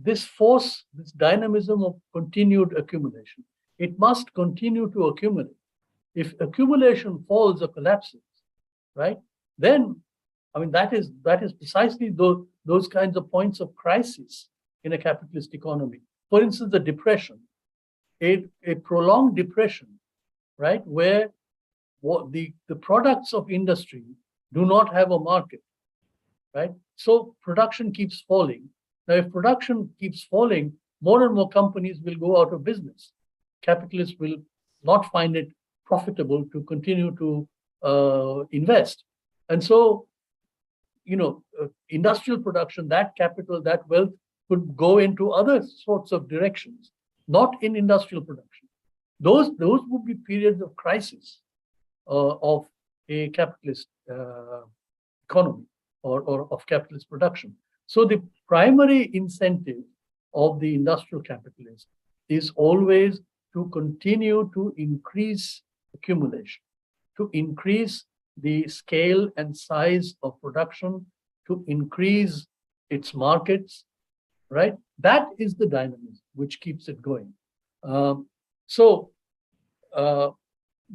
A: this force, this dynamism of continued accumulation. It must continue to accumulate. If accumulation falls or collapses, right, then, that is precisely those kinds of points of crisis in a capitalist economy. For instance, the depression, a prolonged depression, right, where the products of industry do not have a market, right? So production keeps falling. Now, if production keeps falling, more and more companies will go out of business. Capitalists will not find it profitable to continue to invest. And so, industrial production, that capital, that wealth could go into other sorts of directions, not in industrial production. Those would be periods of crisis of a capitalist economy or of capitalist production. So the primary incentive of the industrial capitalist is always to continue to increase accumulation, to increase the scale and size of production, to increase its markets, right? That is the dynamism which keeps it going.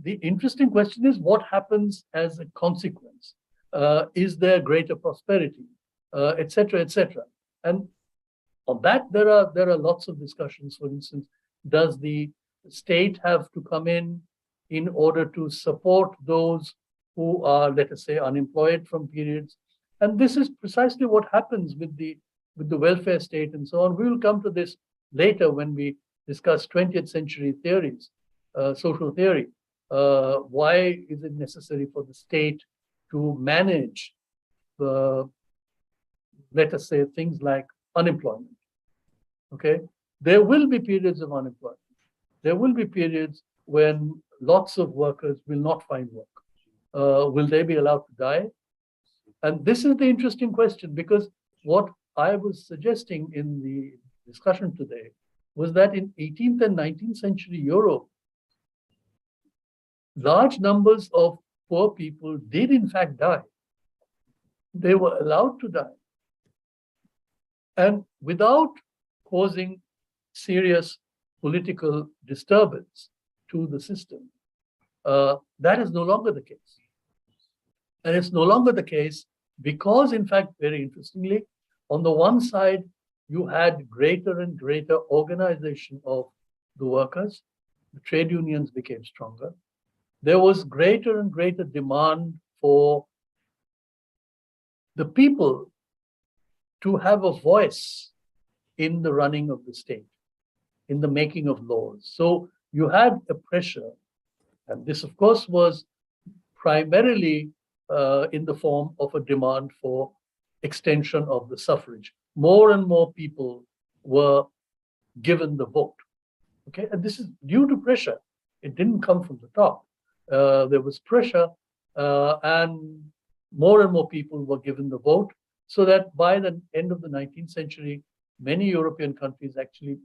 A: The interesting question is what happens as a consequence? Is there greater prosperity, et cetera, et cetera? And on that, there are lots of discussions. For instance, does the state have to come in order to support those who are, let us say, unemployed from periods? And this is precisely what happens with the welfare state and so on. We will come to this later when we discuss 20th century theories, social theory. Why is it necessary for the state to manage let us say, things like unemployment? Okay, there will be periods of unemployment. There will be periods when lots of workers will not find work. Will they be allowed to die? And this is the interesting question, because what I was suggesting in the discussion today was that in 18th and 19th century Europe, large numbers of poor people did in fact die. they were allowed to die. And without causing serious political disturbance to the system. That is no longer the case. And it's no longer the case because, in fact, very interestingly, on the one side, you had greater and greater organization of the workers. The trade unions became stronger. There was greater and greater demand for the people to have a voice in the running of the state, in the making of laws. So you had a pressure, and this, of course, was primarily in the form of a demand for extension of the suffrage. More and more people were given the vote. Okay, and this is due to pressure. It didn't come from the top. There was pressure, and more people were given the vote, so that by the end of the 19th century, many European countries actually,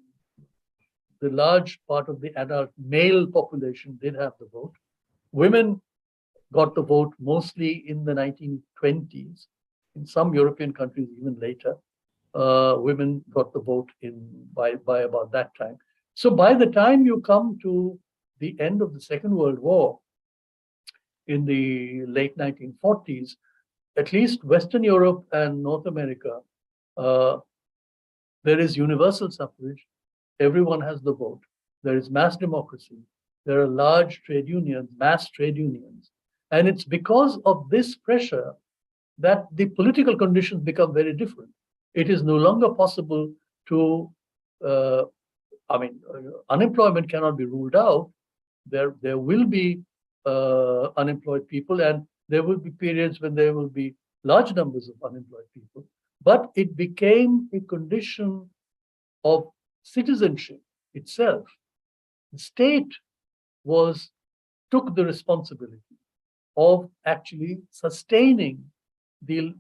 A: the large part of the adult male population did have the vote. Women got the vote mostly in the 1920s. In some European countries, even later, women got the vote by about that time. So by the time you come to the end of the Second World War, in the late 1940s, at least Western Europe and North America, there is universal suffrage. Everyone has the vote. There is mass democracy. There are large trade unions, mass trade unions. And it's because of this pressure that the political conditions become very different. It is no longer possible to, unemployment cannot be ruled out. There will be unemployed people, and there will be periods when there will be large numbers of unemployed people. But it became a condition of citizenship itself. The state took the responsibility of actually sustaining the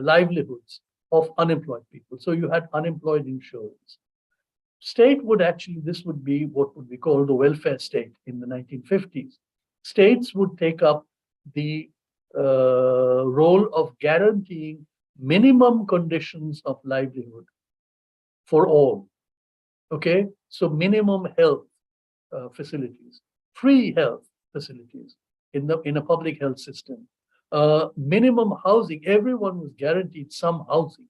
A: livelihoods of unemployed people. So you had unemployed insurance. State would actually, this would be what would be called the welfare state in the 1950s. States would take up the role of guaranteeing minimum conditions of livelihood for all. Okay, so minimum health facilities, free health facilities in a public health system, minimum housing. Everyone was guaranteed some housing.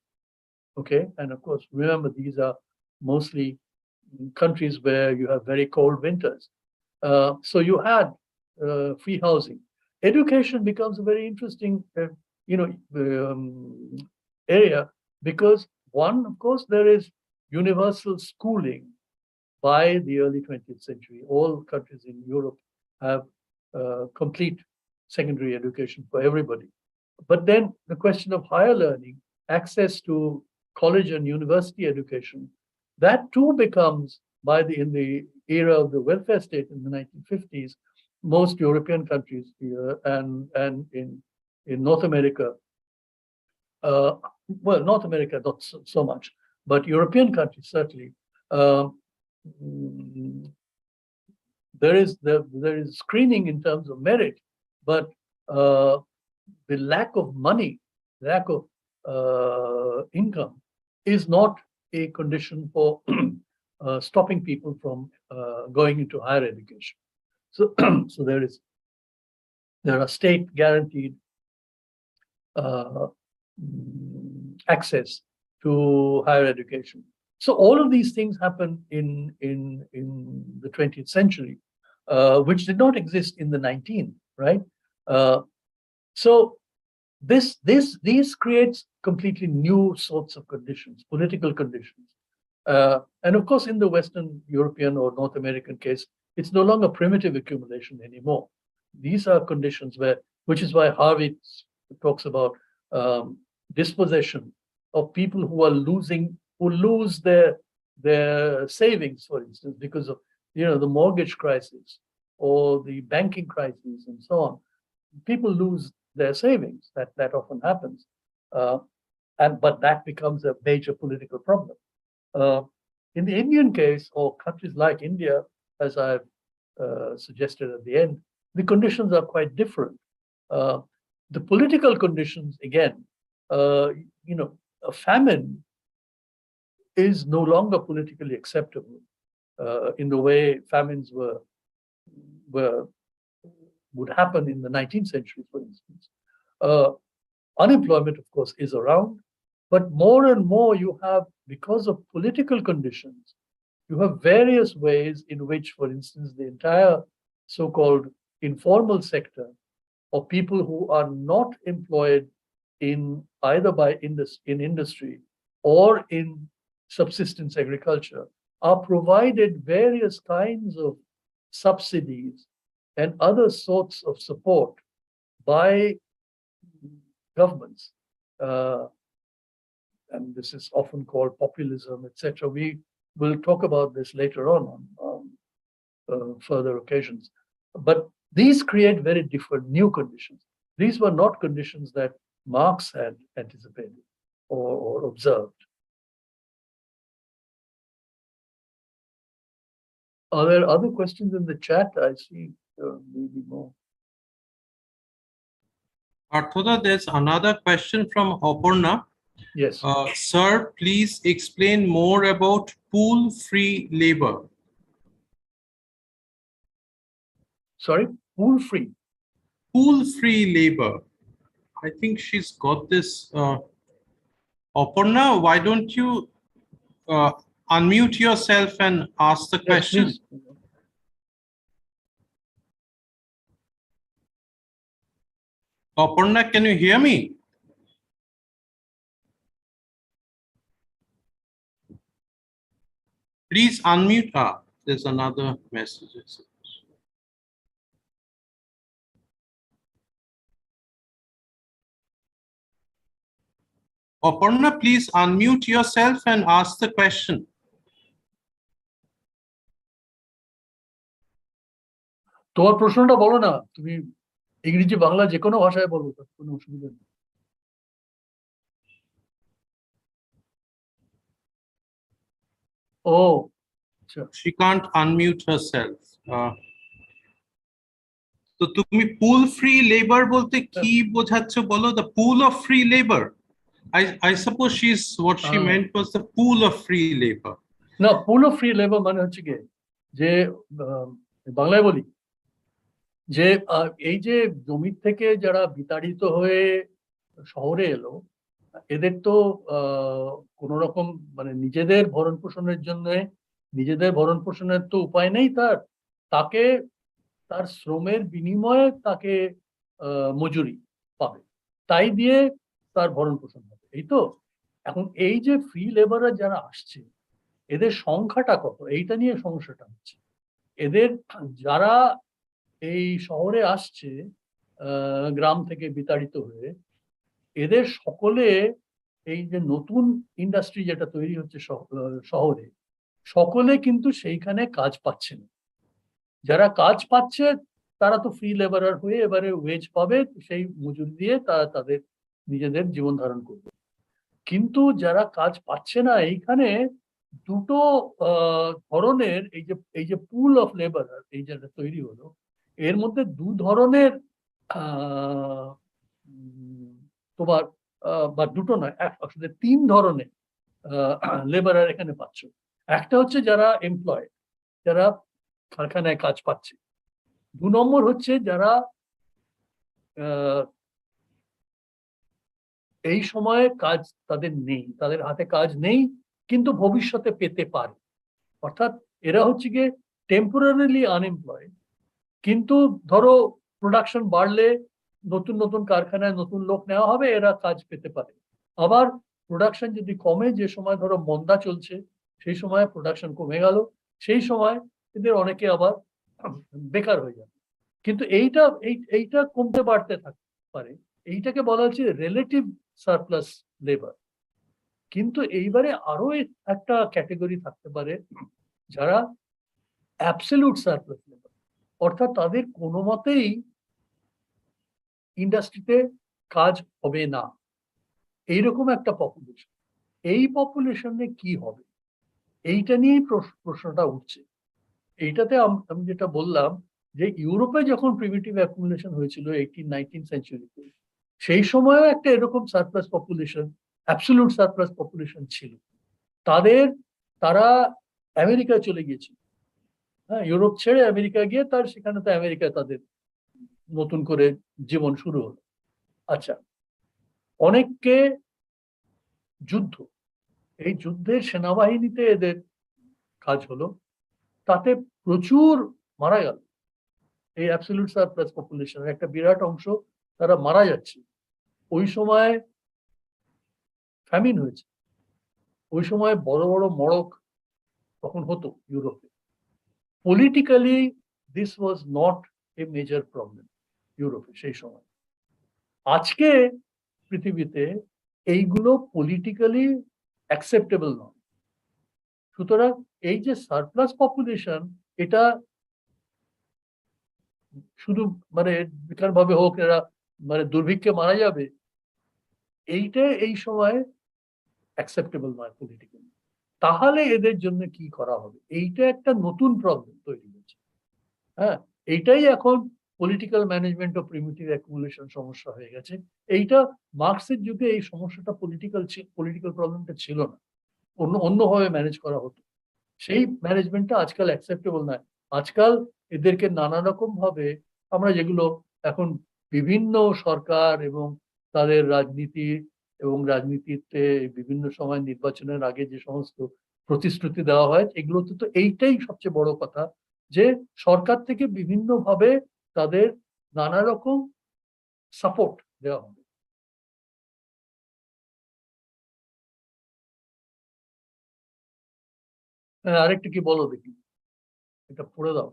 A: Okay, and of course, remember, these are mostly countries where you have very cold winters. So you had free housing. Education becomes a very interesting, area, because one, of course, there is universal schooling by the early 20th century. All countries in Europe have complete secondary education for everybody. But then the question of higher learning, access to college and university education, that too becomes, in the era of the welfare state in the 1950s, most European countries and in North America, North America not so much, but European countries certainly, there is screening in terms of merit, but the lack of money, lack of income is not a condition for stopping people from going into higher education. So, so there are state guaranteed access to higher education. So all of these things happen in the 20th century, which did not exist in the 19th, right? So these creates completely new sorts of conditions, political conditions. And of course, in the Western European or North American case, it's no longer primitive accumulation anymore. These are conditions which is why Harvey talks about dispossession of people who lose their savings, for instance, because of the mortgage crisis or the banking crisis and so on. People lose their savings. That often happens, but that becomes a major political problem. In the Indian case, or countries like India, as I've suggested at the end, the conditions are quite different. The political conditions, again, a famine is no longer politically acceptable in the way famines would happen in the 19th century, for instance. Unemployment, of course, is around, but more and more you have, because of political conditions, you have various ways in which, for instance, the entire so-called informal sector, or people who are not employed in either in industry or in subsistence agriculture, are provided various kinds of subsidies and other sorts of support by governments. And this is often called populism, etc. We will talk about this later on further occasions. But these create very different new conditions. These were not conditions that Marx had anticipated or observed. Are there other questions in the chat? I see maybe more.
C: Partha, there's another question from Aparna.
A: Yes.
C: Sir, please explain more about pool-free labor.
A: Sorry, pool-free.
C: Pool-free labor. I think she's got this. Aparna, why don't you unmute yourself and ask the question?
A: Yes, please.
C: Aparna, can you hear me? Please unmute. There's another message. Aparna, please unmute yourself and ask the question.
A: তোমার প্রশ্নটা বলো না, তুমি ইংরেজি বাংলা যে কোনো ভাষায় বলো, কোনো অসুবিধা নেই। Oh,
C: she can't unmute herself. So তুমি pool free labor বলতে কি বোঝাচ্ছ বলো? The pool of free labor. I suppose what she meant was the pool of free labor.
A: না, pool of free labor মানে হচ্ছে কি, যে বাংলায় বলি যে এই যে জমি থেকে যারা বিতাড়িত হয়ে শহরে এলো, এদের তো কোন রকম মানে নিজেদের ভরণ পোষণের তো উপায় নেই, তাকে তার শ্রমের বিনিময়ে তাকে মজুরি পাবে, তাই দিয়ে তার ভরণ পোষণ হবে, এই তো। এখন এই যে ফ্রি লেবাররা যারা আসছে, এদের সংখ্যাটা কত, এইটা নিয়ে সমস্যাটা হচ্ছে। এদের যারা এই শহরে আসছে গ্রাম থেকে বিতাড়িত হয়ে, এদের সকলে এই যে নতুন ইন্ডাস্ট্রি যেটা তৈরি হচ্ছে শহরে, সকলে কিন্তু সেইখানে কাজ পাচ্ছে না। যারা কাজ পাচ্ছে তারা তো ফ্রি লেবারার হয়ে এবারে ওয়েজ পাবে, সেই মজুরি দিয়ে তারা তাদের নিজেদের জীবন ধারণ করবে। কিন্তু যারা কাজ পাচ্ছে না, এইখানে দুটো ধরনের এই যে পুল অফ লেবার এই যেটা তৈরি হলো, এর মধ্যে দু ধরনের তোমার বা দুটো নয়, আসলে তিন ধরনের লেবারার এখানে পাচ্ছ। একটা হচ্ছে যারা এমপ্লয়েড, যারা কারখানায় কাজ পাচ্ছে। দু নম্বর হচ্ছে যারা এই সময়ে কাজ তাদের নেই, তাদের হাতে কাজ নেই, কিন্তু ভবিষ্যতে পেতে পারে। অর্থাৎ এরা হচ্ছে গিয়ে টেম্পোরারিলি আনএমপ্লয়েড, কিন্তু ধরো প্রোডাকশন বাড়লে নতুন নতুন কারখানায় নতুন লোক নেওয়া হবে, এরা কাজ পেতে পারে। আবার প্রোডাকশন যদি কমে, যে সময় ধরো মন্দা চলছে, সেই সময় প্রোডাকশন কমে গেল, সেই সময় এদের অনেকে আবার বেকার হয়ে যাবে। কিন্তু এইটা কমতে বাড়তে থাকতে পারে, এইটাকে বলা হচ্ছে রিলেটিভ সারপ্লাস লেবার। কিন্তু এইবারে আরো একটা ক্যাটেগরি থাকতে পারে, যারা অ্যাবসলিউট সারপ্লাস লেবার, অর্থাৎ তাদের কোনো মতেই ইন্ডাস্ট্রিতে কাজ হবে না, এইরকম একটা পপুলেশন। এই পপুলেশনে কি হবে, এইটা নিয়েই প্রশ্নটা উঠছে। এইটাতে আমি যেটা বললাম, যে ইউরোপে যখন প্রিমিটিভ অ্যাকুমুলেশন হয়েছিল 18-19 সেঞ্চুরিতে, সেই সময়ও একটা এরকম surplus population, absolute surplus population ছিল। তারা আমেরিকায় চলে গিয়েছিল, হ্যাঁ, ইউরোপ ছেড়ে আমেরিকা গিয়ে সেখানে তো আমেরিকায় তাদের নতুন করে জীবন শুরু হলো। আচ্ছা, অনেককে যুদ্ধ, এই যুদ্ধের সেনাবাহিনীতে এদের কাজ হলো, তাতে প্রচুর মারা গেল। এই অ্যাবসলিউট সারপ্লাস পপুলেশনের একটা বিরাট অংশ তারা মারা যাচ্ছে। ওই সময় ফ্যামিন হয়েছে, ওই সময় বড় বড় মড়ক তখন হতো ইউরোপে। Politically this was not a major problem ইউরোপে সেই সময়। আজকে পৃথিবীতে এইগুলো পলিটিক্যালি অ্যাকসেপ্টেবল নয়। সুতরাং এই যে সারপ্লাস পপুলেশন, এটা শুধু মানে বিকার ভাবে হোক, এরা মানে দুর্ভিক্ষে মারা যাবে, এইটা এই সময় অ্যাকসেপ্টেবল নয় পলিটিক্যালি। তাহলে এদের জন্য কি করা হবে, এইটা একটা নতুন প্রবলেম তৈরি হচ্ছে। হ্যাঁ, এইটাই এখন political management of primitive accumulation সমস্যা হয়ে গেছে। এইটা মার্কসের যুগে এই সমস্যাটা পলিটিক্যাল প্রবলেমটা ছিল না, অন্যভাবে ম্যানেজ করা হতো। সেই ম্যানেজমেন্টটা আজকাল অ্যাকসেপ্টেবল নয়। আজকাল এদেরকে নানা রকম ভাবে আমরা যেগুলো এখন বিভিন্ন সরকার এবং তাদের রাজনীতি এবং রাজনীতিতে বিভিন্ন সময় নির্বাচনের আগে যে সমস্ত প্রতিশ্রুতি দেওয়া হয়, এগুলোতে তো এইটাই সবচেয়ে বড় কথা, যে সরকার থেকে বিভিন্ন ভাবে তাদের নানা রকম সাপোর্ট দেওয়া হবে। আরেকটা কি বলো দেখি, এটা পড়ে দাও।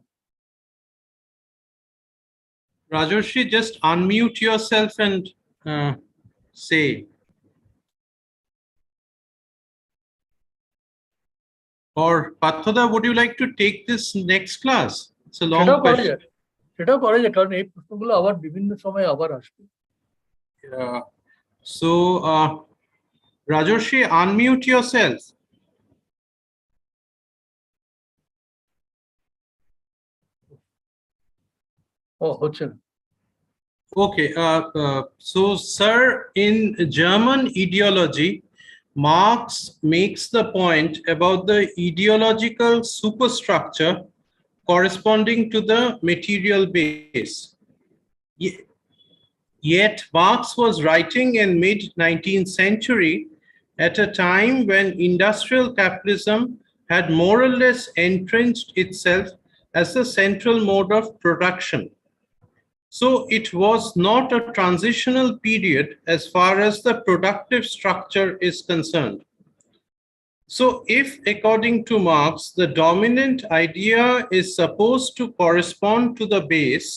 C: Rajarshi, just unmute yourself and say. Or Partha, would you like to take this next class? It's a long question.
A: সেটাও করা যায়, কারণ এই প্রশ্নগুলো আবার বিভিন্ন সময় আবার আসবে।
C: So, Rajarshi, unmute yourself.
A: হচ্ছে না।
C: Okay, so sir, in German ideology, Marx makes the point about the ideological superstructure corresponding to the material base. Yet Marx was writing in mid-19th century at a time when industrial capitalism had more or less entrenched itself as the central mode of production. So it was not a transitional period as far as the productive structure is concerned. So if, according to Marx, the dominant idea is supposed to correspond to the base,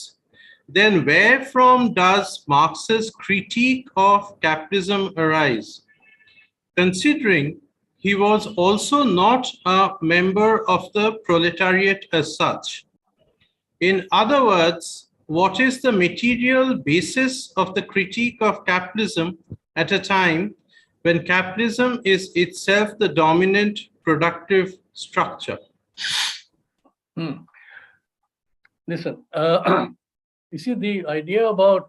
C: then where from does Marx's critique of capitalism arise? Considering he was also not a member of the proletariat as such. In other words, what is the material basis of the critique of capitalism at a time when capitalism is itself the dominant productive structure?
A: Listen, you see the idea about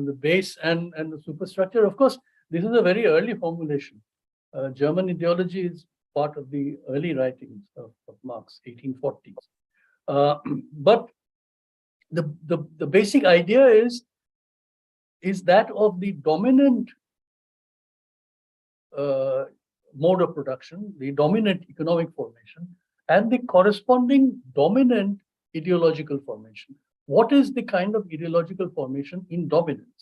A: the base and the superstructure, of course, this is a very early formulation. German ideology is part of the early writings of Marx, 1840s. But the basic idea is that of the dominant mode of production, the dominant economic formation, and the corresponding dominant ideological formation. What is the kind of ideological formation in dominance?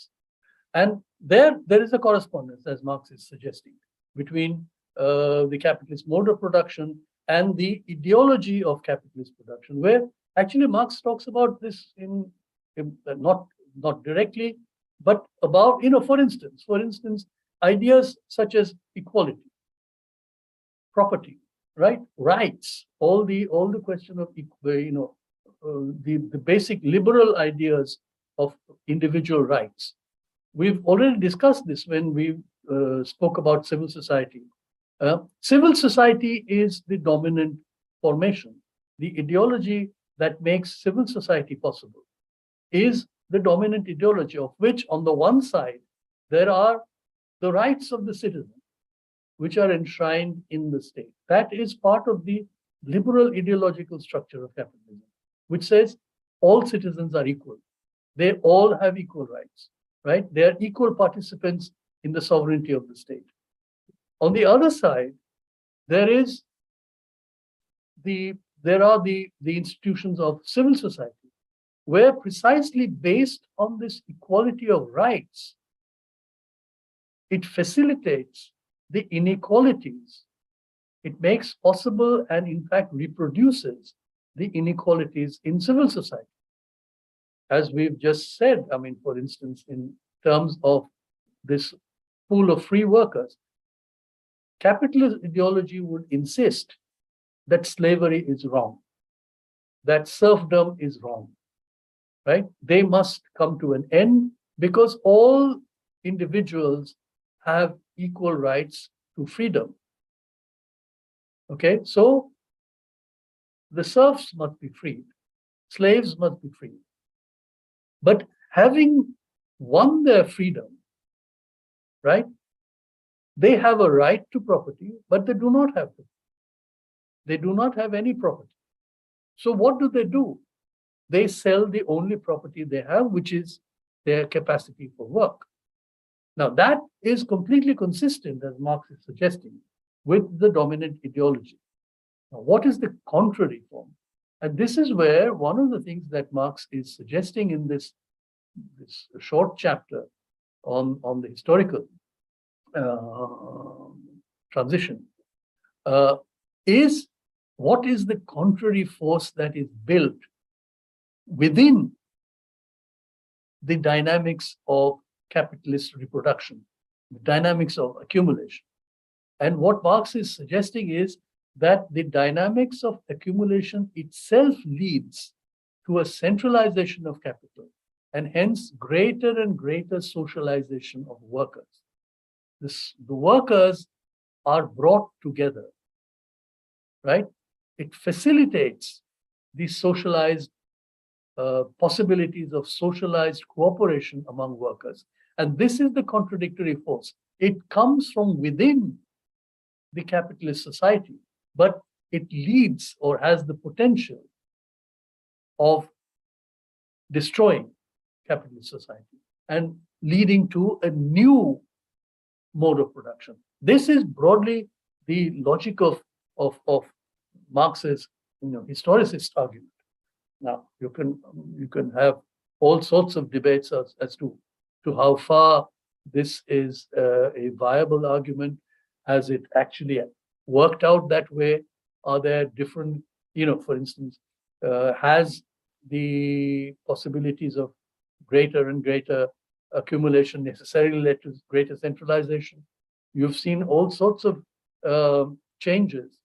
A: And there is a correspondence, as Marx is suggesting, between the capitalist mode of production and the ideology of capitalist production, where actually Marx talks about this in not directly, but about, for instance, ideas such as equality, property, right, rights, all the question of the basic liberal ideas of individual rights. We've already discussed this when we spoke about civil society. Civil society is the dominant formation. The ideology that makes civil society possible is the dominant ideology, of which on the one side there are the rights of the citizen, which are enshrined in the state. That is part of the liberal ideological structure of capitalism, which says all citizens are equal. They all have equal rights, right? They are equal participants in the sovereignty of the state. On the other side, there are the institutions of civil society, where precisely based on this equality of rights, it facilitates the inequalities. It makes possible and in fact reproduces the inequalities in civil society. As we've just said, I mean, for instance, in terms of this pool of free workers, capitalist ideology would insist that slavery is wrong, that serfdom is wrong, right? They must come to an end because all individuals have equal rights to freedom. Okay, so the serfs must be freed, slaves must be freed. But having won their freedom, right, they have a right to property, but they do not have it. They do not have any property. So what do? They sell the only property they have, which is their capacity for work. Now, that is completely consistent, as Marx is suggesting, with the dominant ideology. Now, what is the contrary form? And this is where one of the things that Marx is suggesting in this short chapter on the historical transition is what is the contrary force that is built within the dynamics of capitalist reproduction, the dynamics of accumulation. And what Marx is suggesting is that the dynamics of accumulation itself leads to a centralization of capital and hence greater and greater socialization of workers. The workers are brought together, right? It facilitates the socialized possibilities of socialized cooperation among workers. And this is the contradictory force. It comes from within the capitalist society, but it leads or has the potential of destroying capitalist society and leading to a new mode of production. This is broadly the logic of Marx's historicist argument. Now, you can have all sorts of debates as to how far this is a viable argument. Has it actually worked out that way? Are there different, for instance, has the possibilities of greater and greater accumulation necessarily led to greater centralization? You've seen all sorts of changes,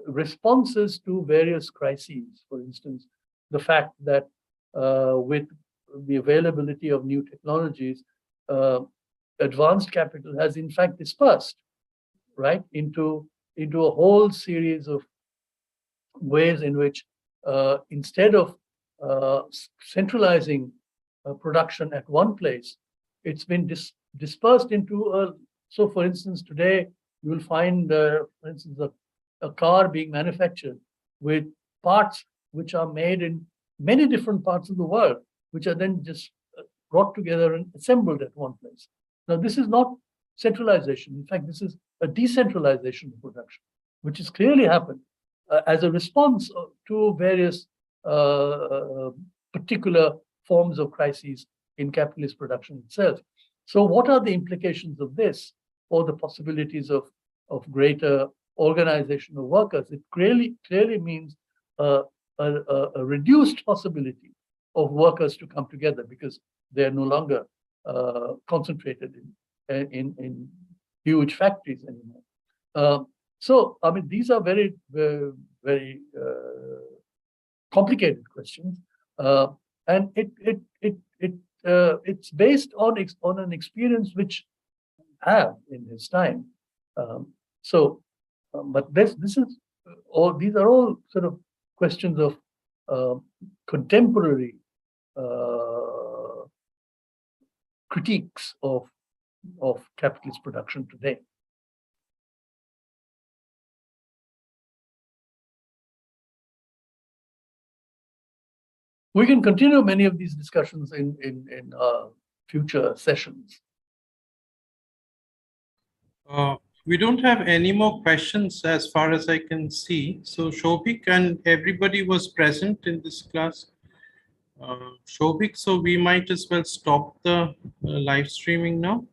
A: responses to various crises. For instance, the fact that with the availability of new technologies, advanced capital has in fact dispersed, right, into a whole series of ways in which instead of centralizing production at one place, it's been dispersed into so for instance, today you will find, for instance, a car being manufactured with parts which are made in many different parts of the world, which are then just brought together and assembled at one place. Now, this is not centralization. In fact, this is a decentralization of production, which has clearly happened as a response to various particular forms of crises in capitalist production itself. So what are the implications of this for the possibilities of greater organization of workers? It clearly means a reduced possibility of workers to come together because they're no longer concentrated in huge factories anymore. So, I mean, these are very, very, very complicated questions, and it's based on an experience which I have in his time. But this is all. These are all sort of questions of contemporary critiques of of capitalist production today. We can continue many of these discussions in future sessions.
C: We don't have any more questions as far as I can see. So Shobik and everybody was present in this class. Shobik, so we might as well stop the live streaming now.